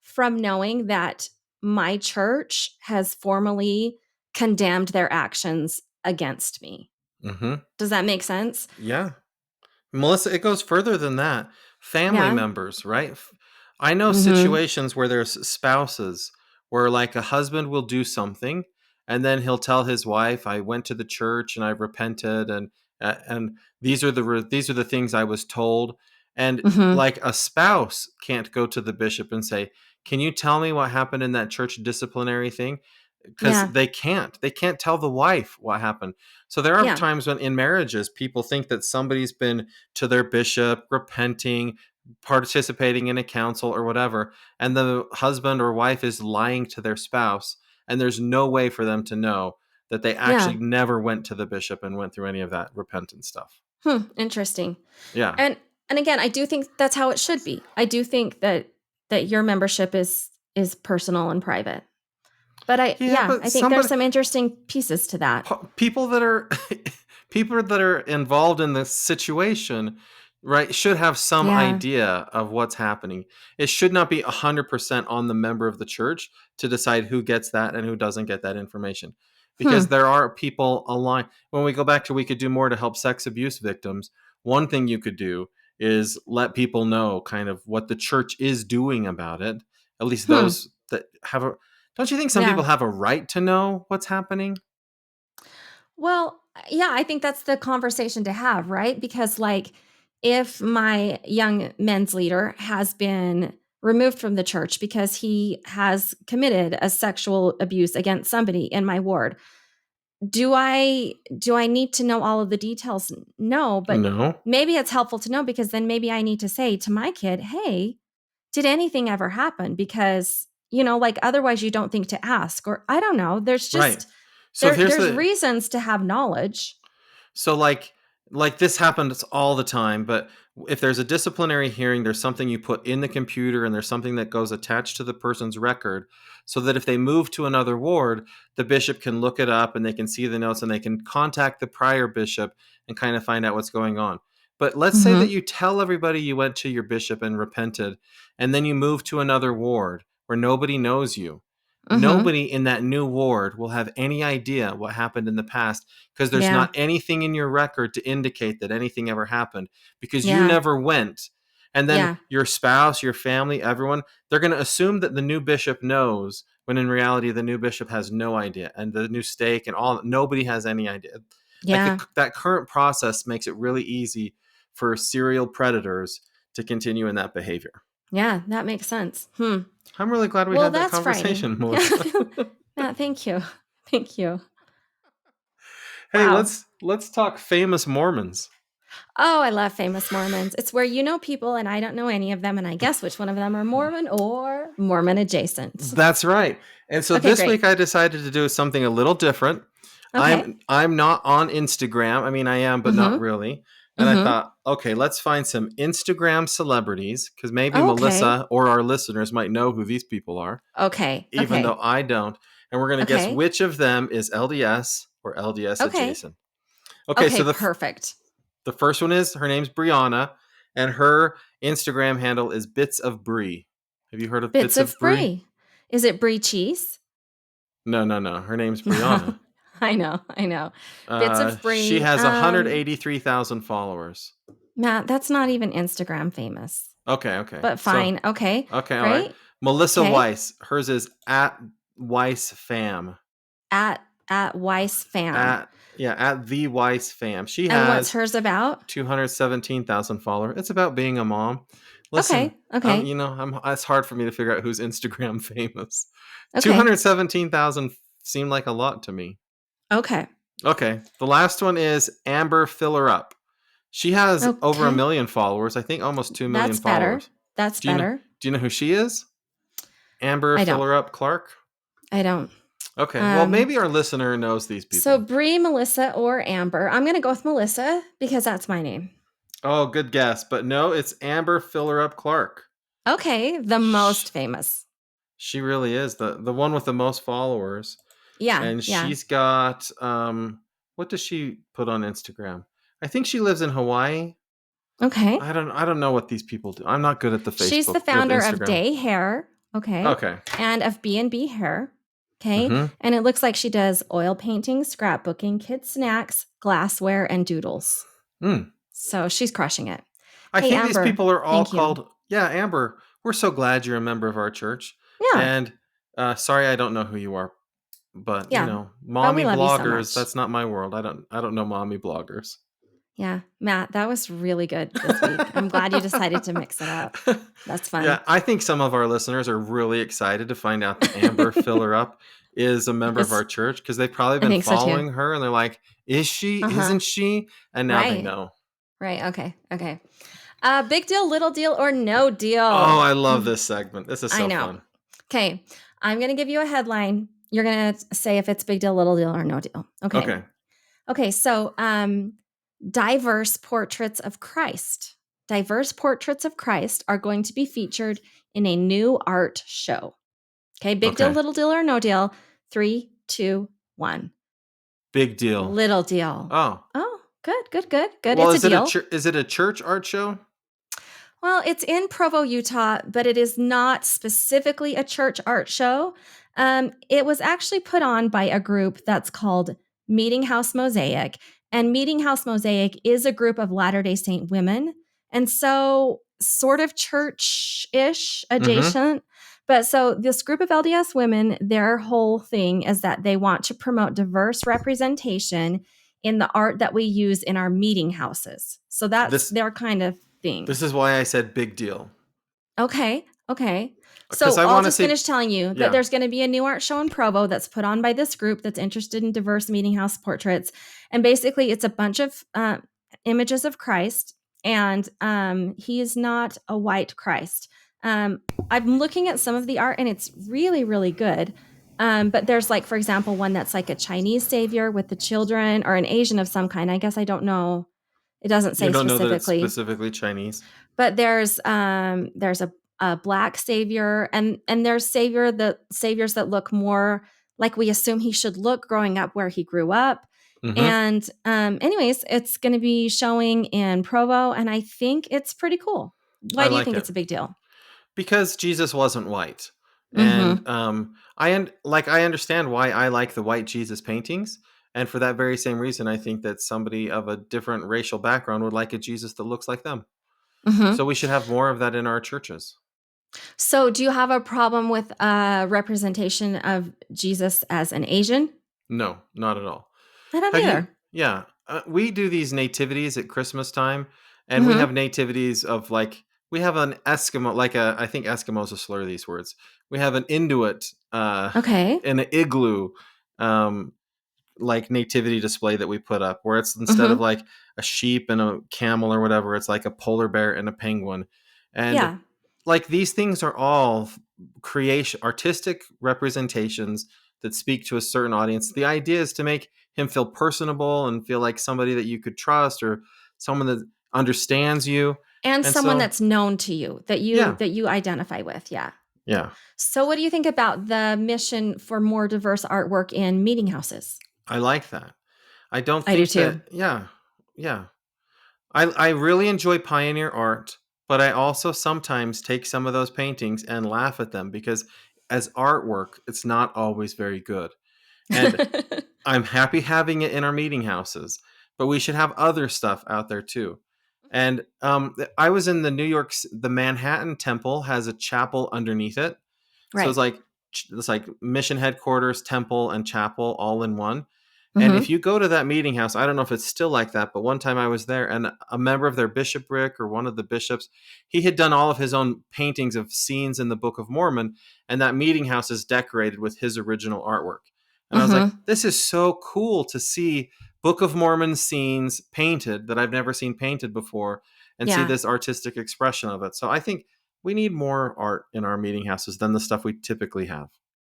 from knowing that my church has formally condemned their actions against me. Mm-hmm. Does that make sense? Yeah. Melissa, it goes further than that. Family Yeah. members, right? I know Mhm. situations where there's spouses where, like, a husband will do something and then he'll tell his wife, "I went to the church and I repented, and these are the things I was told." And Mhm. like a spouse can't go to the bishop and say, "Can you tell me what happened in that church disciplinary thing?" Because Yeah. they can't tell the wife what happened. So there are Yeah. times when in marriages people think that somebody's been to their bishop repenting, participating in a council or whatever, and the husband or wife is lying to their spouse, and there's no way for them to know that they actually Yeah. never went to the bishop and went through any of that repentance stuff. Interesting. Yeah. And again, I do think that's how it should be. I do think that your membership is personal and private. But Yeah, I but think there's somebody, some interesting pieces to that. people that are people that are involved in this situation, right, should have some Yeah. idea of what's happening. It should not be 100% on the member of the church to decide who gets that and who doesn't get that information, because Hmm. there are people aligned. When we go back to we could do more to help sex abuse victims, one thing you could do is let people know kind of what the church is doing about it, at least Hmm. those that have a, don't you think some Yeah. people have a right to know what's happening? Well, yeah, I think that's the conversation to have, right? Because like if my young men's leader has been removed from the church because he has committed a sexual abuse against somebody in my ward, do I need to know all of the details? No, but No. maybe it's helpful to know because then maybe I need to say to my kid, "Hey, did anything ever happen?" Because, like otherwise you don't think to ask or I don't know. There's Right. just So here's there's the reasons to have knowledge. so like this happens all the time, but if there's a disciplinary hearing, there's something you put in the computer and there's something that goes attached to the person's record so that if they move to another ward, the bishop can look it up and they can see the notes and they can contact the prior bishop and kind of find out what's going on. But let's say that Mhm. you tell everybody you went to your bishop and repented, and then you move to another ward where nobody knows you. Mhm. Nobody in that new ward will have any idea what happened in the past because there's Yeah. not anything in your record to indicate that anything ever happened because you Yeah. never went. And then Yeah. your spouse, your family, everyone, they're going to assume that the new bishop knows when in reality the new bishop has no idea, and the new stake and all, nobody has any idea. Like Yeah. that current process makes it really easy for serial predators to continue in that behavior. Yeah, that makes sense. I'm really glad we Well, had that that's frightening. conversation, Yeah. Melissa. Matt, thank you. Thank you. Hey, Wow. let's talk famous Mormons. Oh, I love famous Mormons. It's where you know people and I don't know any of them, and I guess which one of them are Mormon or Mormon adjacent. That's right. And so Okay, this great. week I decided to do something a little different. Okay. I'm not on Instagram. I mean, I am, but not Mm-hmm. really. And I Mm-hmm. thought, okay, let's find some Instagram celebrities because maybe Oh, okay. Melissa or our listeners might know who these people are, Okay. even though Okay. I don't. And we're going to guess Okay. which of them is LDS or LDS Okay. adjacent. Okay, Okay. so Perfect. the first one is her name's Brianna, and her Instagram handle is Bits of Brie. Have you heard of Bits Bits of of Brie? brie. Is it brie cheese? No, no, no. Her name's No. Brianna. I know. I know. Bits of She brie. has 183,000 followers. Matt, that's not even Instagram famous. Okay, okay. But So, fine. Okay. okay, all right. Great. Melissa Okay. Weiss. Hers is at Weiss Fam. At Weiss fam. At the Weiss Fam. She And what's has hers about? 217,000 followers. It's about being a mom. Listen, Okay. Okay. it's hard for me to figure out who's Instagram famous. Okay. 217,000 seemed like a lot to me. Okay. Okay, the last one is Amber Filler Up. She has over 1 Okay. million followers. I think almost 2 million That's better. followers. That's Do you know? better. Do you know who she is? Amber I don't. Filler Up Clark. I don't. Okay, well Um maybe our listener knows these so people. Bree, Melissa, or Amber. I'm gonna go with Melissa because that's my name. Oh, good guess, but no, it's Amber Filler Up Clark. Okay. The Sh- most famous. She really is the one with the most followers, Yeah. and Yeah. she's got what does she put on Instagram? I think she lives in Hawaii. Okay. I don't know what these people do. I'm not good at the She's the Facebook, the founder of Instagram. Day Hair, okay, Okay. and of B&B Hair, okay? Mm-hmm. And it looks like she does oil painting, scrapbooking, kid snacks, glassware, and doodles. Mm. So she's crushing it. I Hey, think these Amber, people are all thank you. called. Yeah, Amber. We're so glad you're a member of our church. Yeah, And sorry, I don't know who you are, but yeah. But we mommy love you so bloggers. much. That's not my world. I don't know mommy bloggers. Yeah, Matt, that was really good this week. I'm glad you decided to mix it up. That's fun. Yeah, I think some of our listeners are really excited to find out that Amber Filler Up is a member of Yes, our church because they've probably I been think so too. following her and they're like, is she? Uh-huh. Isn't she? And now they Right. know. Right. Okay. Okay. Big deal, little deal, or no deal? Oh, I love this segment. This is I so know. fun. Okay. I'm going to give you a headline. You're going to say if it's big deal, little deal, or no deal. Okay. Okay. Okay. So, diverse portraits of Christ. Diverse portraits of Christ are going to be featured in a new art show. Okay. Big deal, Okay. little deal, or no deal. 3, 2, 1. Big deal. Little deal. Oh. Oh, good, good, good, good. Well, It's a deal. is it a church art show? Well, it's in Provo, Utah, but it is not specifically a church art show. It was actually put on by a group that's called Meeting House Mosaic. And Meeting House Mosaic is a group of Latter-day Saint women. And so, sort of church ish adjacent. But so, this group of LDS women, their whole thing is that they want to promote diverse representation in the art that we use in our meeting houses. So, that's their kind of thing. This is why I said big deal. Okay. Okay. Because So I I'll want to just see. finish telling you Yeah. that there's going to be a new art show in Provo that's put on by this group that's interested in diverse meeting house portraits. And basically, it's a bunch of images of Christ, and he is not a white Christ. I'm looking at some of the art, and it's really, really good. But there's like, for example, one that's like a Chinese savior with the children, or an Asian of some kind. I guess I don't know. It doesn't say You don't know that it's specifically. specifically Chinese. But there's a black savior, and there's saviors that look more like we assume he should look growing up where he grew up. Mm-hmm. And anyways, it's going to be showing in Provo, and I think it's pretty cool. I Why do you like think it it's a big deal? because Jesus wasn't white, and Mm-hmm. I understand why I like the white Jesus paintings, and for that very same reason, I think that somebody of a different racial background would like a Jesus that looks like them. Mm-hmm. So we should have more of that in our churches. So, do you have a problem with a representation of Jesus as an Asian? No, not at all. I don't Have you? either. Yeah, we do these nativities at Christmas time, and we have Mm-hmm. nativities of like we have an Eskimo, like a I think Eskimos will slur these words. We have an Inuit Okay. in an igloo, um, like nativity display that we put up, where it's instead of Mm-hmm. like a sheep and a camel or whatever, it's like a polar bear and a penguin, and Yeah. like these things are all creation artistic representations that speak to a certain audience. The idea is to make him feel personable and feel like somebody that you could trust or someone that understands you. And And someone so that's known to you yeah, that you identify with. Yeah. yeah, So, what do you think about the mission for more diverse artwork in meeting houses? I like that. I don't I do think that too. yeah. I really enjoy pioneer art, but I also sometimes take some of those paintings and laugh at them because as artwork, it's not always very good. And I'm happy having it in our meeting houses, but we should have other stuff out there too. And I was in the the Manhattan Temple has a chapel underneath it, so Right. it's like mission headquarters, temple, and chapel all in one. And if Mm-hmm. you go to that meeting house, I don't know if it's still like that, but one time I was there and a member of their bishopric or one of the bishops, he had done all of his own paintings of scenes in the Book of Mormon, and that meeting house is decorated with his original artwork. And I was like, Mm-hmm. this is so cool to see Book of Mormon scenes painted that I've never seen painted before and see Yeah. this artistic expression of it. So I think we need more art in our meeting houses than the stuff we typically have.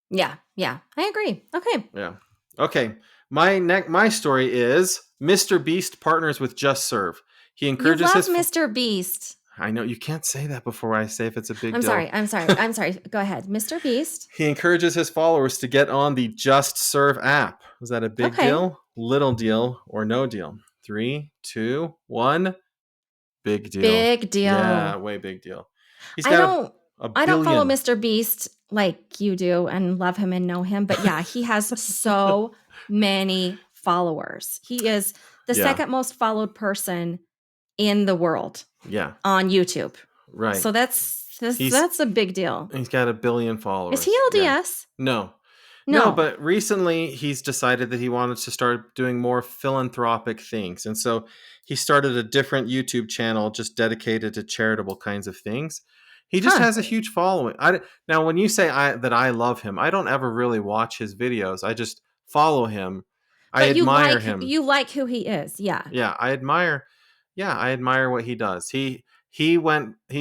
Yeah. Yeah. I agree. Okay. Yeah. Okay. My story is Mr. Beast partners with Just Serve. He You encourages love his. Mr. Beast. I know you can't say that before I say if it's a big I'm sorry. deal. I'm sorry. I'm sorry. Go ahead. Mr. Beast. He encourages his followers to get on the Just Serve app. Is that a big Okay. deal, little deal, or no deal? Three, two, one. Big deal. Big Yeah, deal. way big deal. He's I got don't a I don't follow billion. Mr. Beast like you do and love him and know him, but yeah, he has so many followers. He is the Yeah, second most followed person in the world yeah, on YouTube. right. So He's that's a big deal. he's got a billion Is he followers. Yeah. LDS? No. No, No. but recently he's decided that he wanted to start doing more philanthropic things. And so he started a different YouTube channel just dedicated to charitable kinds of things. He just Huh. has a huge following. Now, when you say that I love him, I don't ever really watch his videos. I just follow him. I But admire him. you like who he is. Yeah. Yeah, I admire what he does. He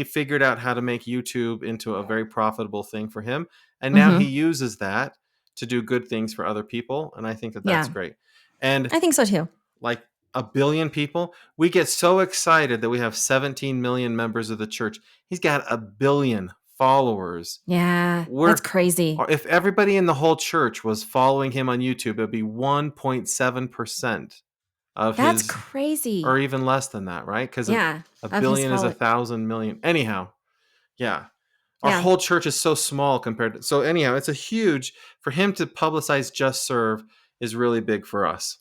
figured out how to make YouTube into a very profitable thing for him, and now he Mhm. uses that to do good things for other people, and I think that that's Yeah. great. And I think so too. like a billion people, we get so excited that we have 17 million members of the church. He's got a billion followers. Yeah. That's We're crazy. If everybody in the whole church was following him on YouTube, it'd be 1.7% of That's his, or crazy. even less than that, right? Because Yeah. a Of his billion is a follow. thousand million. Anyhow, yeah, our Yeah. whole church is so small compared to. So anyhow, it's a huge for him to publicize Just Serve is really big for us.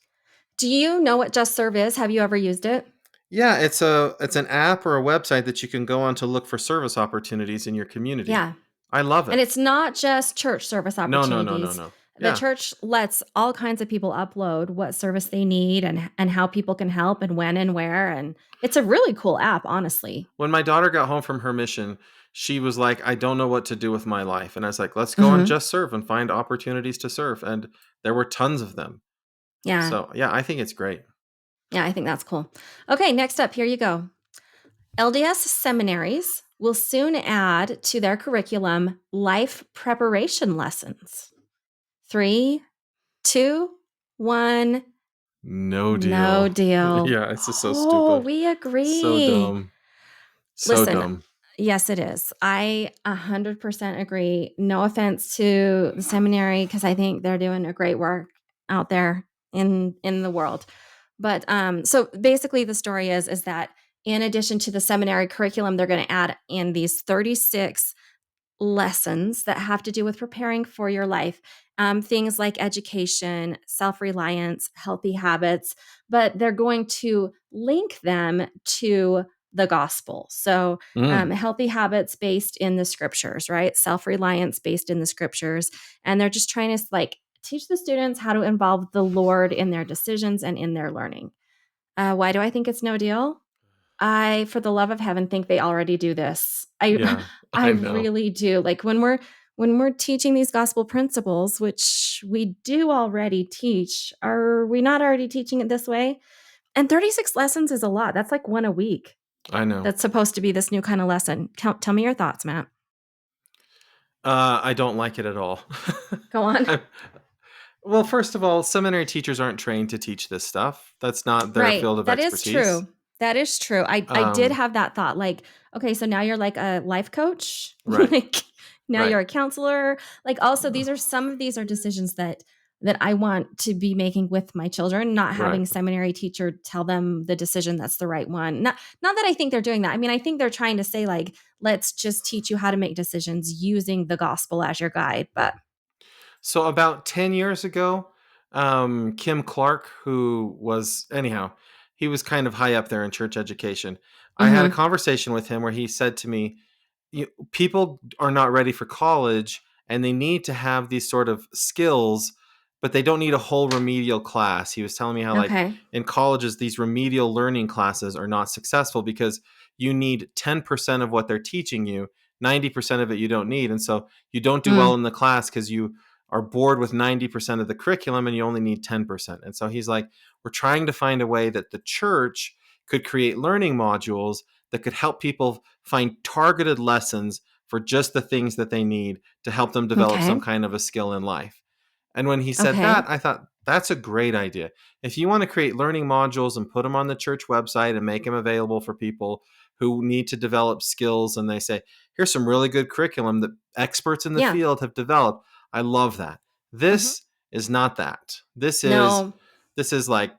Do you know what Just Serve is? Have you ever used it? Yeah, it's an app or a website that you can go on to look for service opportunities in your community. Yeah. I love And it. it's not just church service No, no, no, no, opportunities. no. The Yeah. church lets all kinds of people upload what service they need and how people can help and when and where. And it's a really cool app, honestly. When my daughter got home from her mission, she was like, I don't know what to do with my life. And I was like, let's go on Hmm. Just Serve and find opportunities to serve. And there were tons of them. Yeah. So, yeah, I think it's great. Yeah, I think that's cool. Okay, next up, here you go. LDS seminaries will soon add to their curriculum life preparation lessons. 3, 2, 1. No No deal. deal. Yeah, it's just so Oh, stupid. we So agree. dumb. So Listen, dumb. yes, it is. I 100% agree. No offense to the seminary because I think they're doing a great work out there. in the world. But so basically the story is that in addition to the seminary curriculum, they're going to add in these 36 lessons that have to do with preparing for your life. Things like education, self reliance, healthy habits, but they're going to link them to the gospel. So, Mm, healthy habits based in the scriptures, right? Self reliance based in the scriptures. And they're just trying to like teach the students how to involve the Lord in their decisions and in their learning. Why do I think it's no deal? I, for the love of heaven, think they already do this. I yeah, I I know. really do. Like when we're teaching these gospel principles, which we do already teach, are we not already teaching it this way? And 36 lessons is a lot. That's like one a week. I know. That's supposed to be this new kind of lesson. Tell me your thoughts, Matt. I don't like it at all. Go on. I- well, first of all, seminary teachers aren't trained to teach this stuff. That's not their Right. field of That is expertise. true. That is true. I did Um, have that thought. Like, okay, so now you're like a life coach. right, Like now right. you're a counselor. Like also these are some of these are decisions that I want to be making with my children, not Right. having seminary teacher tell them the decision that's the right one. Not that I think they're doing that. I mean, I think they're trying to say like, let's just teach you how to make decisions using the gospel as your guide. But So about 10 years ago, Kim Clark, who was, anyhow, he was kind of high up there in church education. I had a mhm. conversation with him where he said to me, people are not ready for college and they need to have these sort of skills, but they don't need a whole remedial class. He was telling me how, like, Okay. in colleges, these remedial learning classes are not successful because you need 10% of what they're teaching you, 90% of it you don't need. And so you don't do well Mm, in the class because you are bored with 90% of the curriculum and you only need 10%. And so he's like, we're trying to find a way that the church could create learning modules that could help people find targeted lessons for just the things that they need to help them develop some okay. kind of a skill in life. And when he said Okay. that, I thought, that's a great idea. If you want to create learning modules and put them on the church website and make them available for people who need to develop skills, and they say, here's some really good curriculum that experts in the Yeah. field have developed, I love that. Mhm. This is not that. No. This is like,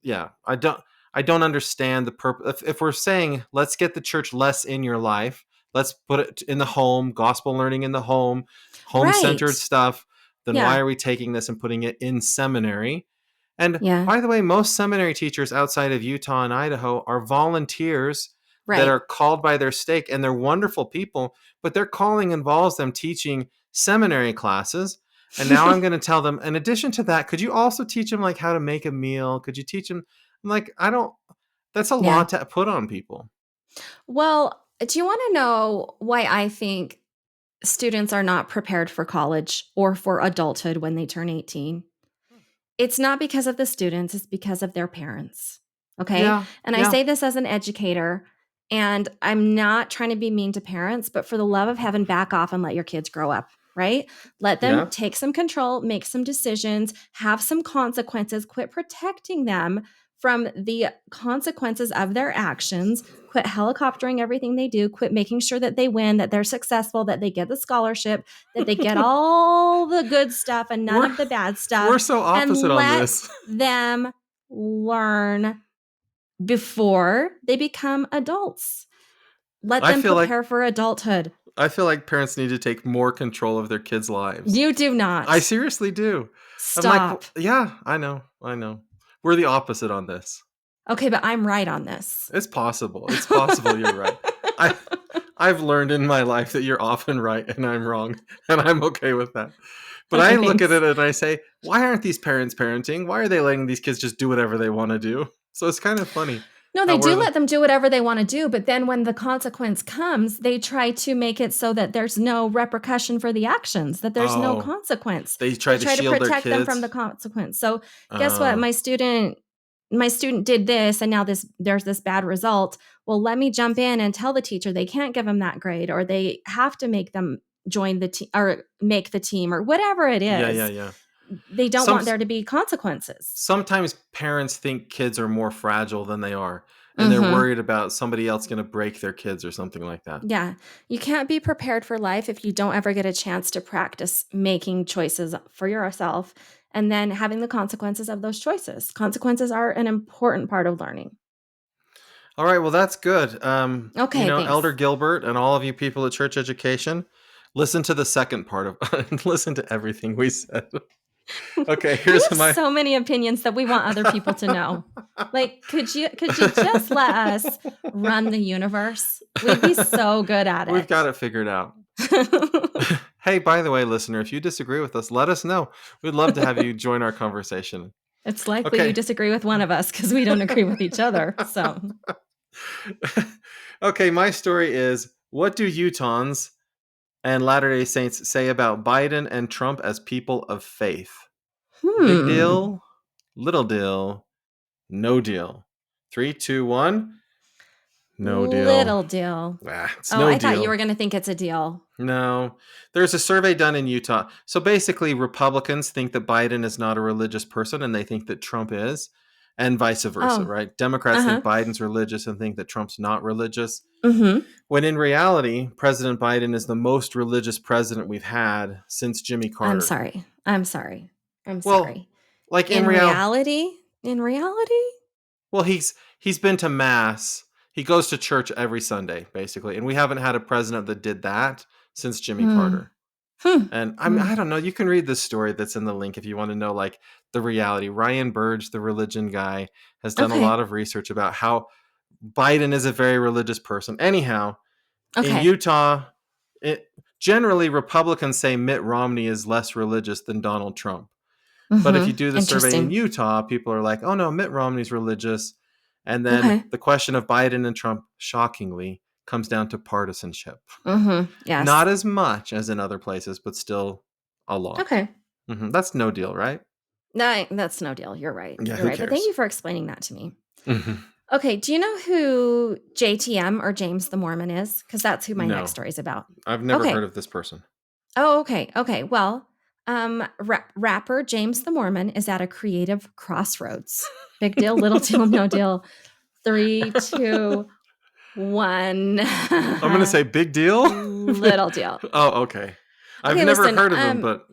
yeah, I don't understand the purpose. If we're saying let's get the church less in your life, let's put it in the home, gospel learning in the home Right. centered stuff, then why Yeah. are we taking this and putting it in seminary? And Yeah. by the way, most seminary teachers outside of Utah and Idaho are volunteers that Right. are called by their stake, and they're wonderful people, but their calling involves them teaching seminary classes. And now I'm going to tell them, in addition to that, could you also teach them like how to make a meal? Could you teach them? I'm like, I don't, that's a Yeah. lot to put on people. Well, do you want to know why I think students are not prepared for college or for adulthood when they turn 18? It's not because of the students, it's because of their parents. Okay? Yeah, And I yeah, say this as an educator, and I'm not trying to be mean to parents, but for the love of heaven, back off and let your kids grow up, right? Let them yeah. take some control, make some decisions, have some consequences, quit protecting them from the consequences of their actions, quit helicoptering everything they do, quit making sure that they win, that they're successful, that they get the scholarship, that they get all the good stuff and none we're of the bad stuff, we're so and opposite on let this. them learn before they become adults. Let I them feel like prepare for adulthood. I feel like parents need to take more control of their kids' lives. You do I not. seriously do. I'm like, Stop. yeah, I know. We're the opposite on this. Okay, but I'm right on this. It's possible. It's possible you're right. I I've learned in my life that you're often right and I'm wrong, and I'm okay with that. But I Okay, look at thanks. it and I say, why aren't these parents parenting? Why are they letting these kids just do whatever they want to do? So it's kind of funny No, they how we're do the let them do whatever they want to do, but then when the consequence comes, they try to make it so that there's no repercussion for the actions, that there's no oh, consequence. they They try to try to shield their protect them from kids. the consequence. So, guess what? Uh, My student did this and now there's this bad result. Well, let me jump in and tell the teacher they can't give them that grade, or they have to make them join the team or make the team or whatever it yeah, yeah, is. yeah. They don't Some want there to be consequences. sometimes parents think kids are more fragile than they are, and they're Mhm. worried about somebody else going to break their kids or something like that. Yeah. You can't be prepared for life if you don't ever get a chance to practice making choices for yourself and then having the consequences of those choices. Consequences are an important part of learning. All right, well, that's good. Okay, Elder thanks. Gilbert and all of you people at Church Education, listen to the second part of listen to everything we said. Okay, We here's have my so many opinions that we want other people to know. Like, could you just let us run the universe? We'd be so good at We've it. got it figured out. Hey, by the way, listener, if you disagree with us, let us know. We'd love to have you join our conversation. It's likely you Okay. disagree with one of us because we don't agree with each other. So, Okay, my story is, what do Utahns and Latter-day Saints say about Biden and Trump as people of faith? Big deal, little deal, no deal. 3, 2, 1. No deal. Little deal. It's Oh, no I thought you deal. were going to think it's a deal. No. There's a survey done in Utah. So basically, Republicans think that Biden is not a religious person and they think that Trump is, and vice versa, Oh, right? Democrats uh-huh. think Biden's religious and think that Trump's not religious. Mm-hmm. When in reality, President Biden is the most religious president we've had since Jimmy I'm Carter. sorry. I'm sorry. I'm Well, sorry. like In reality, in reality, well, he's been to mass. He goes to church every Sunday, basically, and we haven't had a president that did that since Jimmy hmm. Carter. Hmm. And Hmm. I don't know. You can read this story that's in the link if you want to know, like, the reality. Ryan Burge, the religion guy, has done a Okay. lot of research about how Biden is a very religious person. Anyhow, in Okay. Utah, generally Republicans say Mitt Romney is less religious than Donald Trump. But if you Mm-hmm. do the survey in Interesting. Utah, people are like, oh no, Mitt Romney's religious. And then Okay. the question of Biden and Trump, shockingly, comes down to partisanship. Mm-hmm. Yes. Not as much as in other places, but still a lot. Okay. That's no deal, right? No, that's no deal. You're right. Yeah, You're who right. But thank cares? you for explaining that to me. Okay. Do you know who JTM or James the Mormon is? Because that's who my next No, story is about. I've never heard Okay. of this person. Oh, okay. Okay. Well, rapper James the Mormon is at a creative crossroads. Big deal, little deal, no deal. 3, 2, 1. I'm going to say big deal. Little deal. Oh, okay. I've Okay, never listen. heard of him, but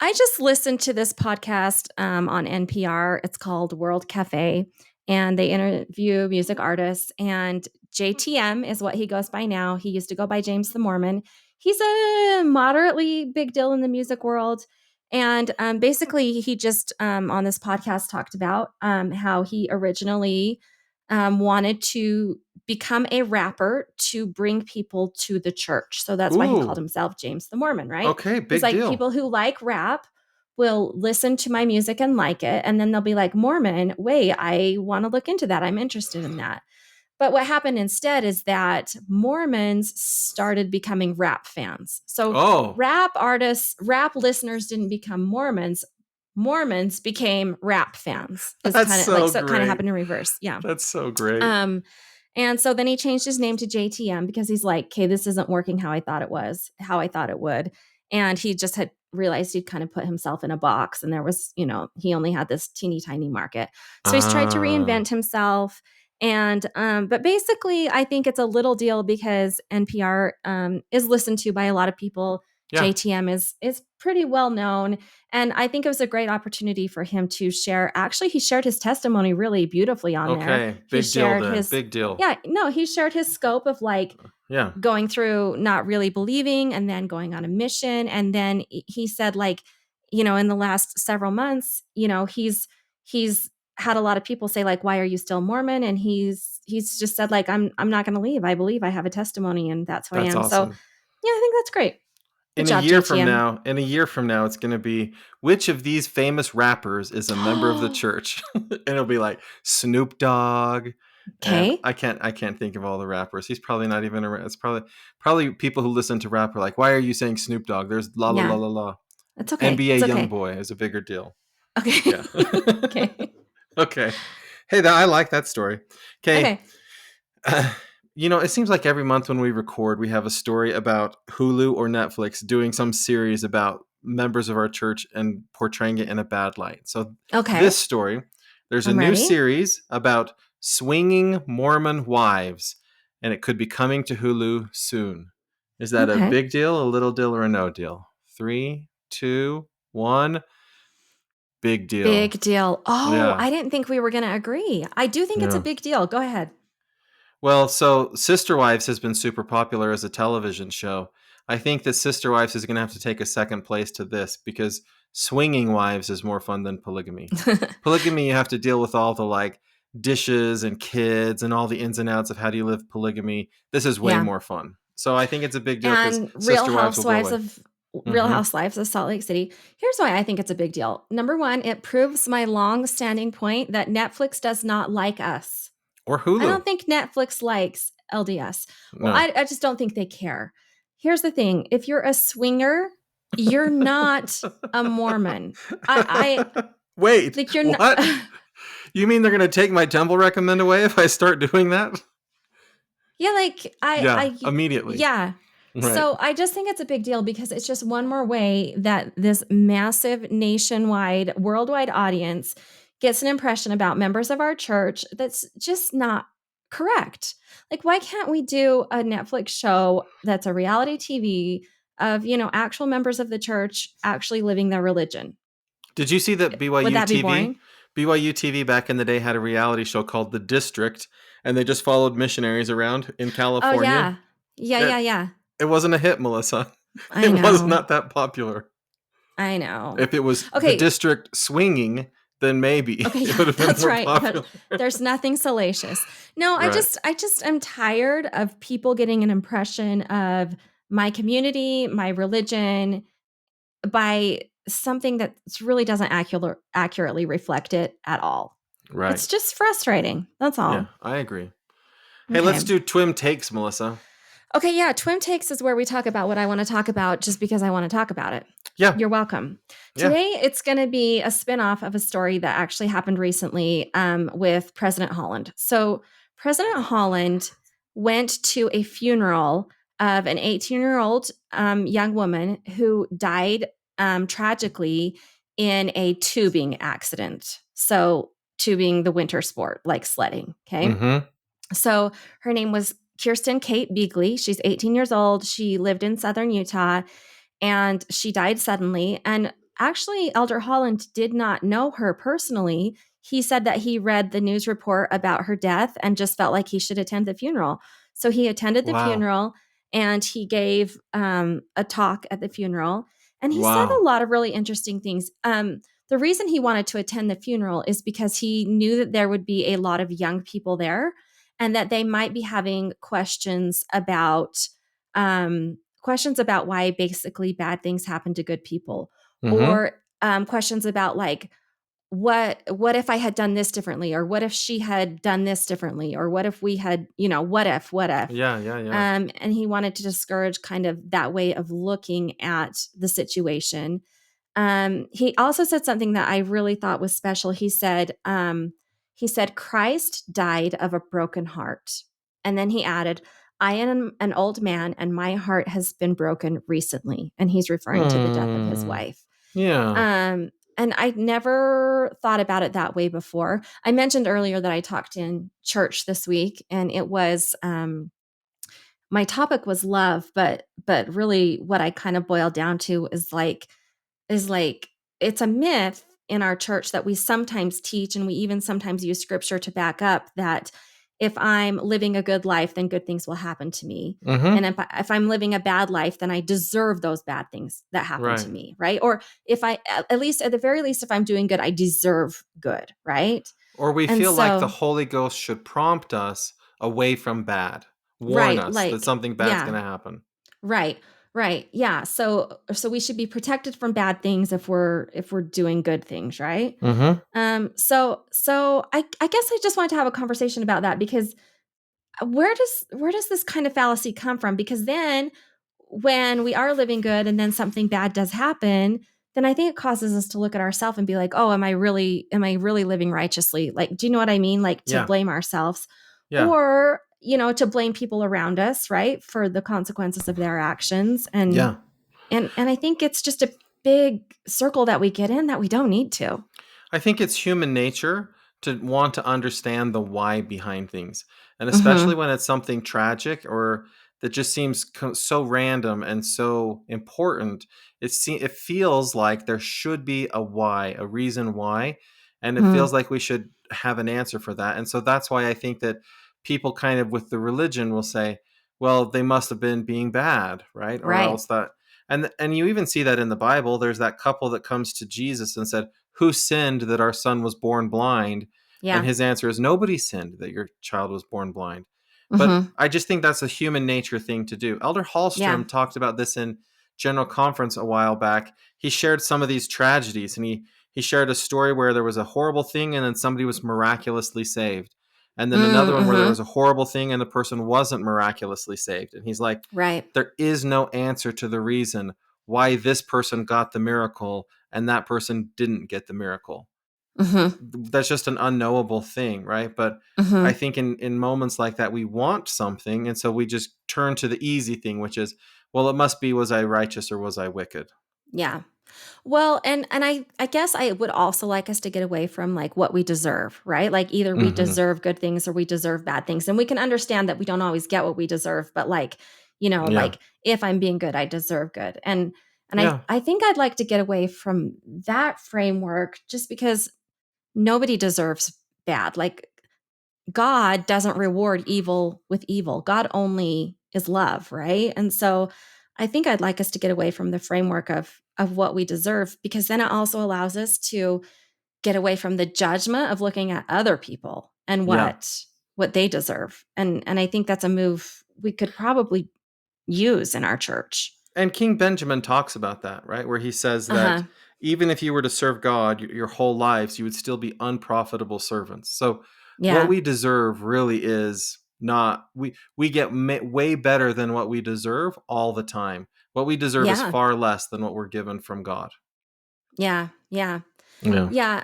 I just listened to this podcast on NPR. It's called World Cafe, and they interview music artists. And JTM is what he goes by now. He used to go by James the Mormon. He's a moderately big deal in the music world. And basically, he just on this podcast talked about how he originally wanted to become a rapper to bring people to the church. So that's why he called ooh, himself James the Mormon, right? okay, He's big like, deal. people who like rap will listen to my music and like it. And then they'll be like, Mormon, wait, I want to look into that. I'm interested in that. But what happened instead is that Mormons started becoming rap fans. So Oh, rap artists, rap listeners didn't become Mormons. Mormons became rap fans. Is that's kind of like, so so it kind of great. happened in reverse. Yeah. That's so great. Um, and so then he changed his name to JTM because he's like, okay, this isn't working how I thought it was, how I thought it would. And he just had realized he'd kind of put himself in a box and there was, he only had this teeny tiny market. So he's tried to Ah, reinvent himself. And but basically, I think it's a little deal because NPR is listened to by a lot of people. yeah. JTM is pretty well known, and I think it was a great opportunity for him to share. Actually, he shared his testimony really beautifully on there. Okay, He big deal shared then. his Big deal. yeah, no, he shared his scope of like Yeah. going through not really believing and then going on a mission. And then he said, like, in the last several months, he's had a lot of people say, like, why are you still Mormon? And he's just said, like, I'm not gonna leave. I believe I have a testimony and that's who I That's am. So awesome. yeah, I think that's great. Good In a job, year from JTM. now, it's going to be, which of these famous rappers is a member of the church? And it'll be like Snoop Dogg, and Okay. I can't think of all the rappers. He's probably not even a it's probably people who listen to rap are like, why are you saying Snoop Dogg? There's la la la Yeah. la la. It's okay. NBA It's okay. Youngboy is a bigger deal. Okay. Yeah. Okay. Okay. Hey, I like that story. Okay. Okay. It seems like every month when we record, we have a story about Hulu or Netflix doing some series about members of our church and portraying it in a bad light. So, Okay. this story, there's a I'm new ready. series about swinging Mormon wives, and it could be coming to Hulu soon. Is that a Okay. big deal, a little deal, or a no deal? 3, 2, 1. Big deal. Big deal. Oh, Yeah. I didn't think we were going to agree. I do think it's a Yeah. big deal. Go ahead. Well, so Sister Wives has been super popular as a television show. I think that Sister Wives is going to have to take a second place to this because Swinging Wives is more fun than polygamy. Polygamy, you have to deal with all the like dishes and kids and all the ins and outs of how do you live polygamy. This is way Yeah. more fun. So I think it's a big deal because And Sister Wives will go away. Real Mm-hmm. Housewives of Salt Lake City. Here's why I think it's a big deal. Number one, it proves my long-standing point that Netflix does not like us. Or I Hulu. don't think Netflix likes LDS. Well, No. I just don't think they care. Here's the thing. If you're a swinger, you're not a Mormon. Wait, Like you're what? not. You mean they're going to take my temple recommend away if I start doing that? Yeah, like Immediately. Yeah. Right. So I just think it's a big deal because it's just one more way that this massive nationwide, worldwide audience gets an impression about members of our church that's just not correct. Like, why can't we do a Netflix show that's a reality TV of, actual members of the church actually living their religion? Did you see that Would BYU that be TV? boring? BYU TV back in the day had a reality show called The District, and they just followed missionaries around in Oh, California. yeah. Yeah. It wasn't a hit, Melissa. I It was know. not that popular. I know. If it was The Okay. District swinging, then maybe Okay, it would have been that's more right. popular. There's nothing salacious. No, I Right. just am tired of people getting an impression of my community, my religion by something that really doesn't accurately reflect it at all. Right. It's just frustrating. That's all. Yeah, I agree. Hey, Okay. let's do Twim Takes, Melissa. Okay, yeah, Twim Takes is where we talk about what I want to talk about just because I want to talk about it. Yeah. You're welcome. Yeah. Today, it's going to be a spinoff of a story that actually happened recently with President Holland. So President Holland went to a funeral of an 18-year-old young woman who died tragically in a tubing accident. So tubing, the winter sport, like sledding, okay? Mm-hmm. So her name was Kirsten Kate Beagley. She's 18 years old. She lived in southern Utah and she died suddenly. And actually, Elder Holland did not know her personally. He said that he read the news report about her death and just felt like he should attend the funeral. So he attended the funeral and he gave a talk at the funeral. And he said a lot of really interesting things. The reason he wanted to attend the funeral is because he knew that there would be a lot of young people there and that they might be having questions about why basically bad things happen to good people, or questions about like what if I had done this differently, or what if she had done this differently, or what if we had, what if Yeah. and he wanted to discourage kind of that way of looking at the situation. He also said something that I really thought was special. He said Christ died of a broken heart. And then he added, I am an old man and my heart has been broken recently. And he's referring to the death of his wife. Yeah. And I never thought about it that way before. I mentioned earlier that I talked in church this week, and it was my topic was love, but really what I kind of boiled down to is like it's a myth in our church that we sometimes teach, and we even sometimes use scripture to back up that if I'm living a good life, then good things will happen to me. And if I'm living a bad life, then I deserve those bad things that happen to me, right? Or if I, at the very least, if I'm doing good, I deserve good, right? Or we feel like the Holy Ghost should prompt us away from bad, warn us that something bad's going to happen. Right. Yeah. So we should be protected from bad things if we're doing good things, right? So I guess I just wanted to have a conversation about that, because where does this kind of fallacy come from? Because then when we are living good and then something bad does happen, then I think it causes us to look at ourselves and be like, oh, am I really living righteously? Like, do you know what I mean? Like to blame ourselves, or to blame people around us, right, for the consequences of their actions. And I think it's just a big circle that we get in that we don't need to. I think it's human nature to want to understand the why behind things. And especially when it's something tragic or that just seems so random and so important. It feels like there should be a why, a reason why, and it feels Mhm. like we should have an answer for that. And so that's why I think that people kind of with the religion will say, well, they must have been being bad, right? Or Right. else that, and you even see that in the Bible. There's that couple that comes to Jesus and said, who sinned that our son was born blind? And Yeah. his answer is, nobody sinned that your child was born blind. But Mhm. I just think that's a human nature thing to do. Elder Yeah. Hallstrom talked about this in General Conference a while back. He shared some of these tragedies, and he shared a story where there was a horrible thing and then somebody was miraculously saved. And then another one where there was Mhm. a horrible thing and the person wasn't miraculously saved. And he's like, Right. there is no answer to the reason why this person got the miracle and that person didn't get the miracle. Mhm. That's just an unknowable thing, right? But I Mhm. think in moments like that, we want something. And so we just turn to the easy thing, which is, well, it must be, was I righteous or was I wicked? Yeah. Well, and I guess I would also like us to get away from, like, what we deserve, right? Like, either we Hmm. deserve good things or we deserve bad things, and we can understand that we don't always get what we deserve, but, like, Yeah. like, if I'm being good, I deserve good, and Yeah. I think I'd like to get away from that framework just because nobody deserves bad. Like, God doesn't reward evil with evil. God only is love, right? And so I think I'd like us to get away from the framework of what we deserve, because then it also allows us to get away from the judgment of looking at other people and Yeah. what they deserve. And I think that's a move we could probably use in our church. And King Benjamin talks about that, right? Where he says that Uh-huh. even if you were to serve God your whole lives, you would still be unprofitable servants. So what Yeah. we deserve really is not, we get way better than what we deserve all the time. What we deserve is Yeah. far less than what we're given from God. Yeah. Yeah. Yeah. Yeah.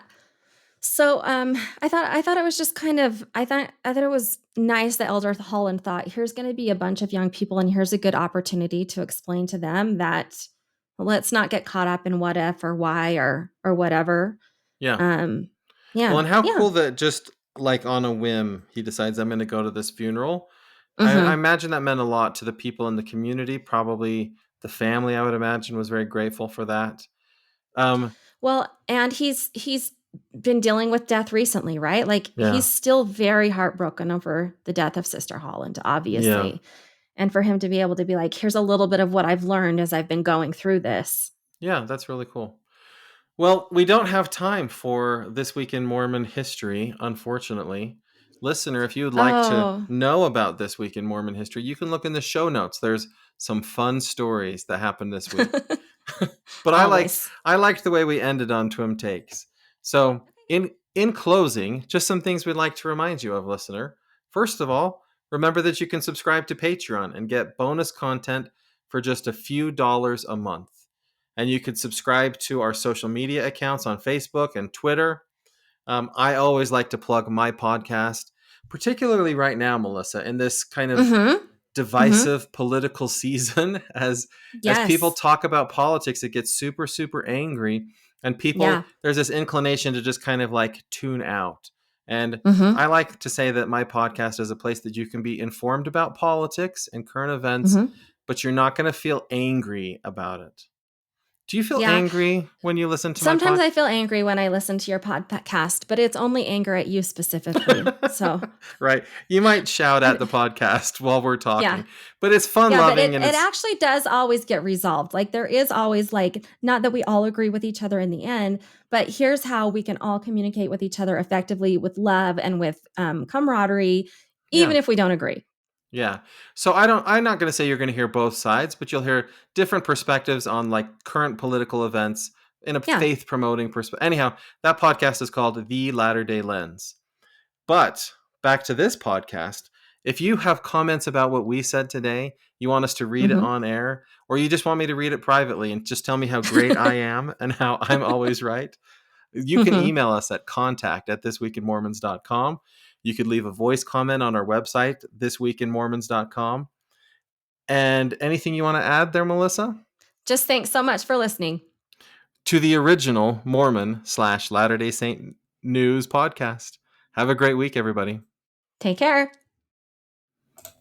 So, I thought it was just kind of I thought it was nice that Elder Holland thought, here's going to be a bunch of young people, and here's a good opportunity to explain to them that let's not get caught up in what if or why or whatever. Yeah. Um, Well, yeah, and how yeah, cool that just like on a whim, he decides I'm going to go to this funeral. I hmm imagine that meant a lot to the people in the community. Probably the family, I would imagine, was very grateful for that. Um, Well, and he's been dealing with death recently, right? Like, he's yeah, still very heartbroken over the death of Sister Holland, yeah, obviously, and for him to be able to be like, here's a little bit of what I've learned as I've been going through this. yeah. That's really cool. Well, we don't have time for this week in Mormon history, unfortunately. Listener, if you would like to Oh. know about this week in Mormon history, you can look in the show notes. There's some fun stories that happened this week. But Always. I liked the way we ended on Twim Takes. So in closing, just some things we'd like to remind you of, listener. First of all, remember that you can subscribe to Patreon and get bonus content for just a few dollars a month. And you could subscribe to our social media accounts on Facebook and Twitter. I always like to plug my podcast, particularly right now, Melissa, in this kind of Mhm. Mhm. divisive political season. As people Yes. talk about politics, it gets super angry, and people, Yeah. there's this inclination to just kind of like tune out. And I Mhm. like to say that my podcast is a place that you can be informed about politics and current events, Mhm. but you're not going to feel angry about it. Do you feel Yeah. angry when you listen to my Sometimes pod? I feel angry when I listen to your podcast, but it's only anger at you specifically. So, Right. You might shout at the podcast while we're yeah. talking, but it's fun Yeah, but loving and it it's, actually does always get resolved. Like, there is always, like, not that we all agree with each other in the end, but here's how we can all communicate with each other effectively with love and with camaraderie, even yeah. if we don't agree. Yeah. So I'm not going to say you're going to hear both sides, but you'll hear different perspectives on like current political events in a Yeah. faith promoting perspective. Anyhow, that podcast is called The Latter-day Lens. But back to this podcast, if you have comments about what we said today, you want us to read it Mhm. on air, or you just want me to read it privately and just tell me how great I am and how I'm always right, you can Mhm. email us at contact@thisweekinmormons.com. You could leave a voice comment on our website, thisweekinmormons.com. And anything you want to add there, Melissa? Just thanks so much for listening. To the original Mormon/Latter day Saint news podcast. Have a great week, everybody. Take care.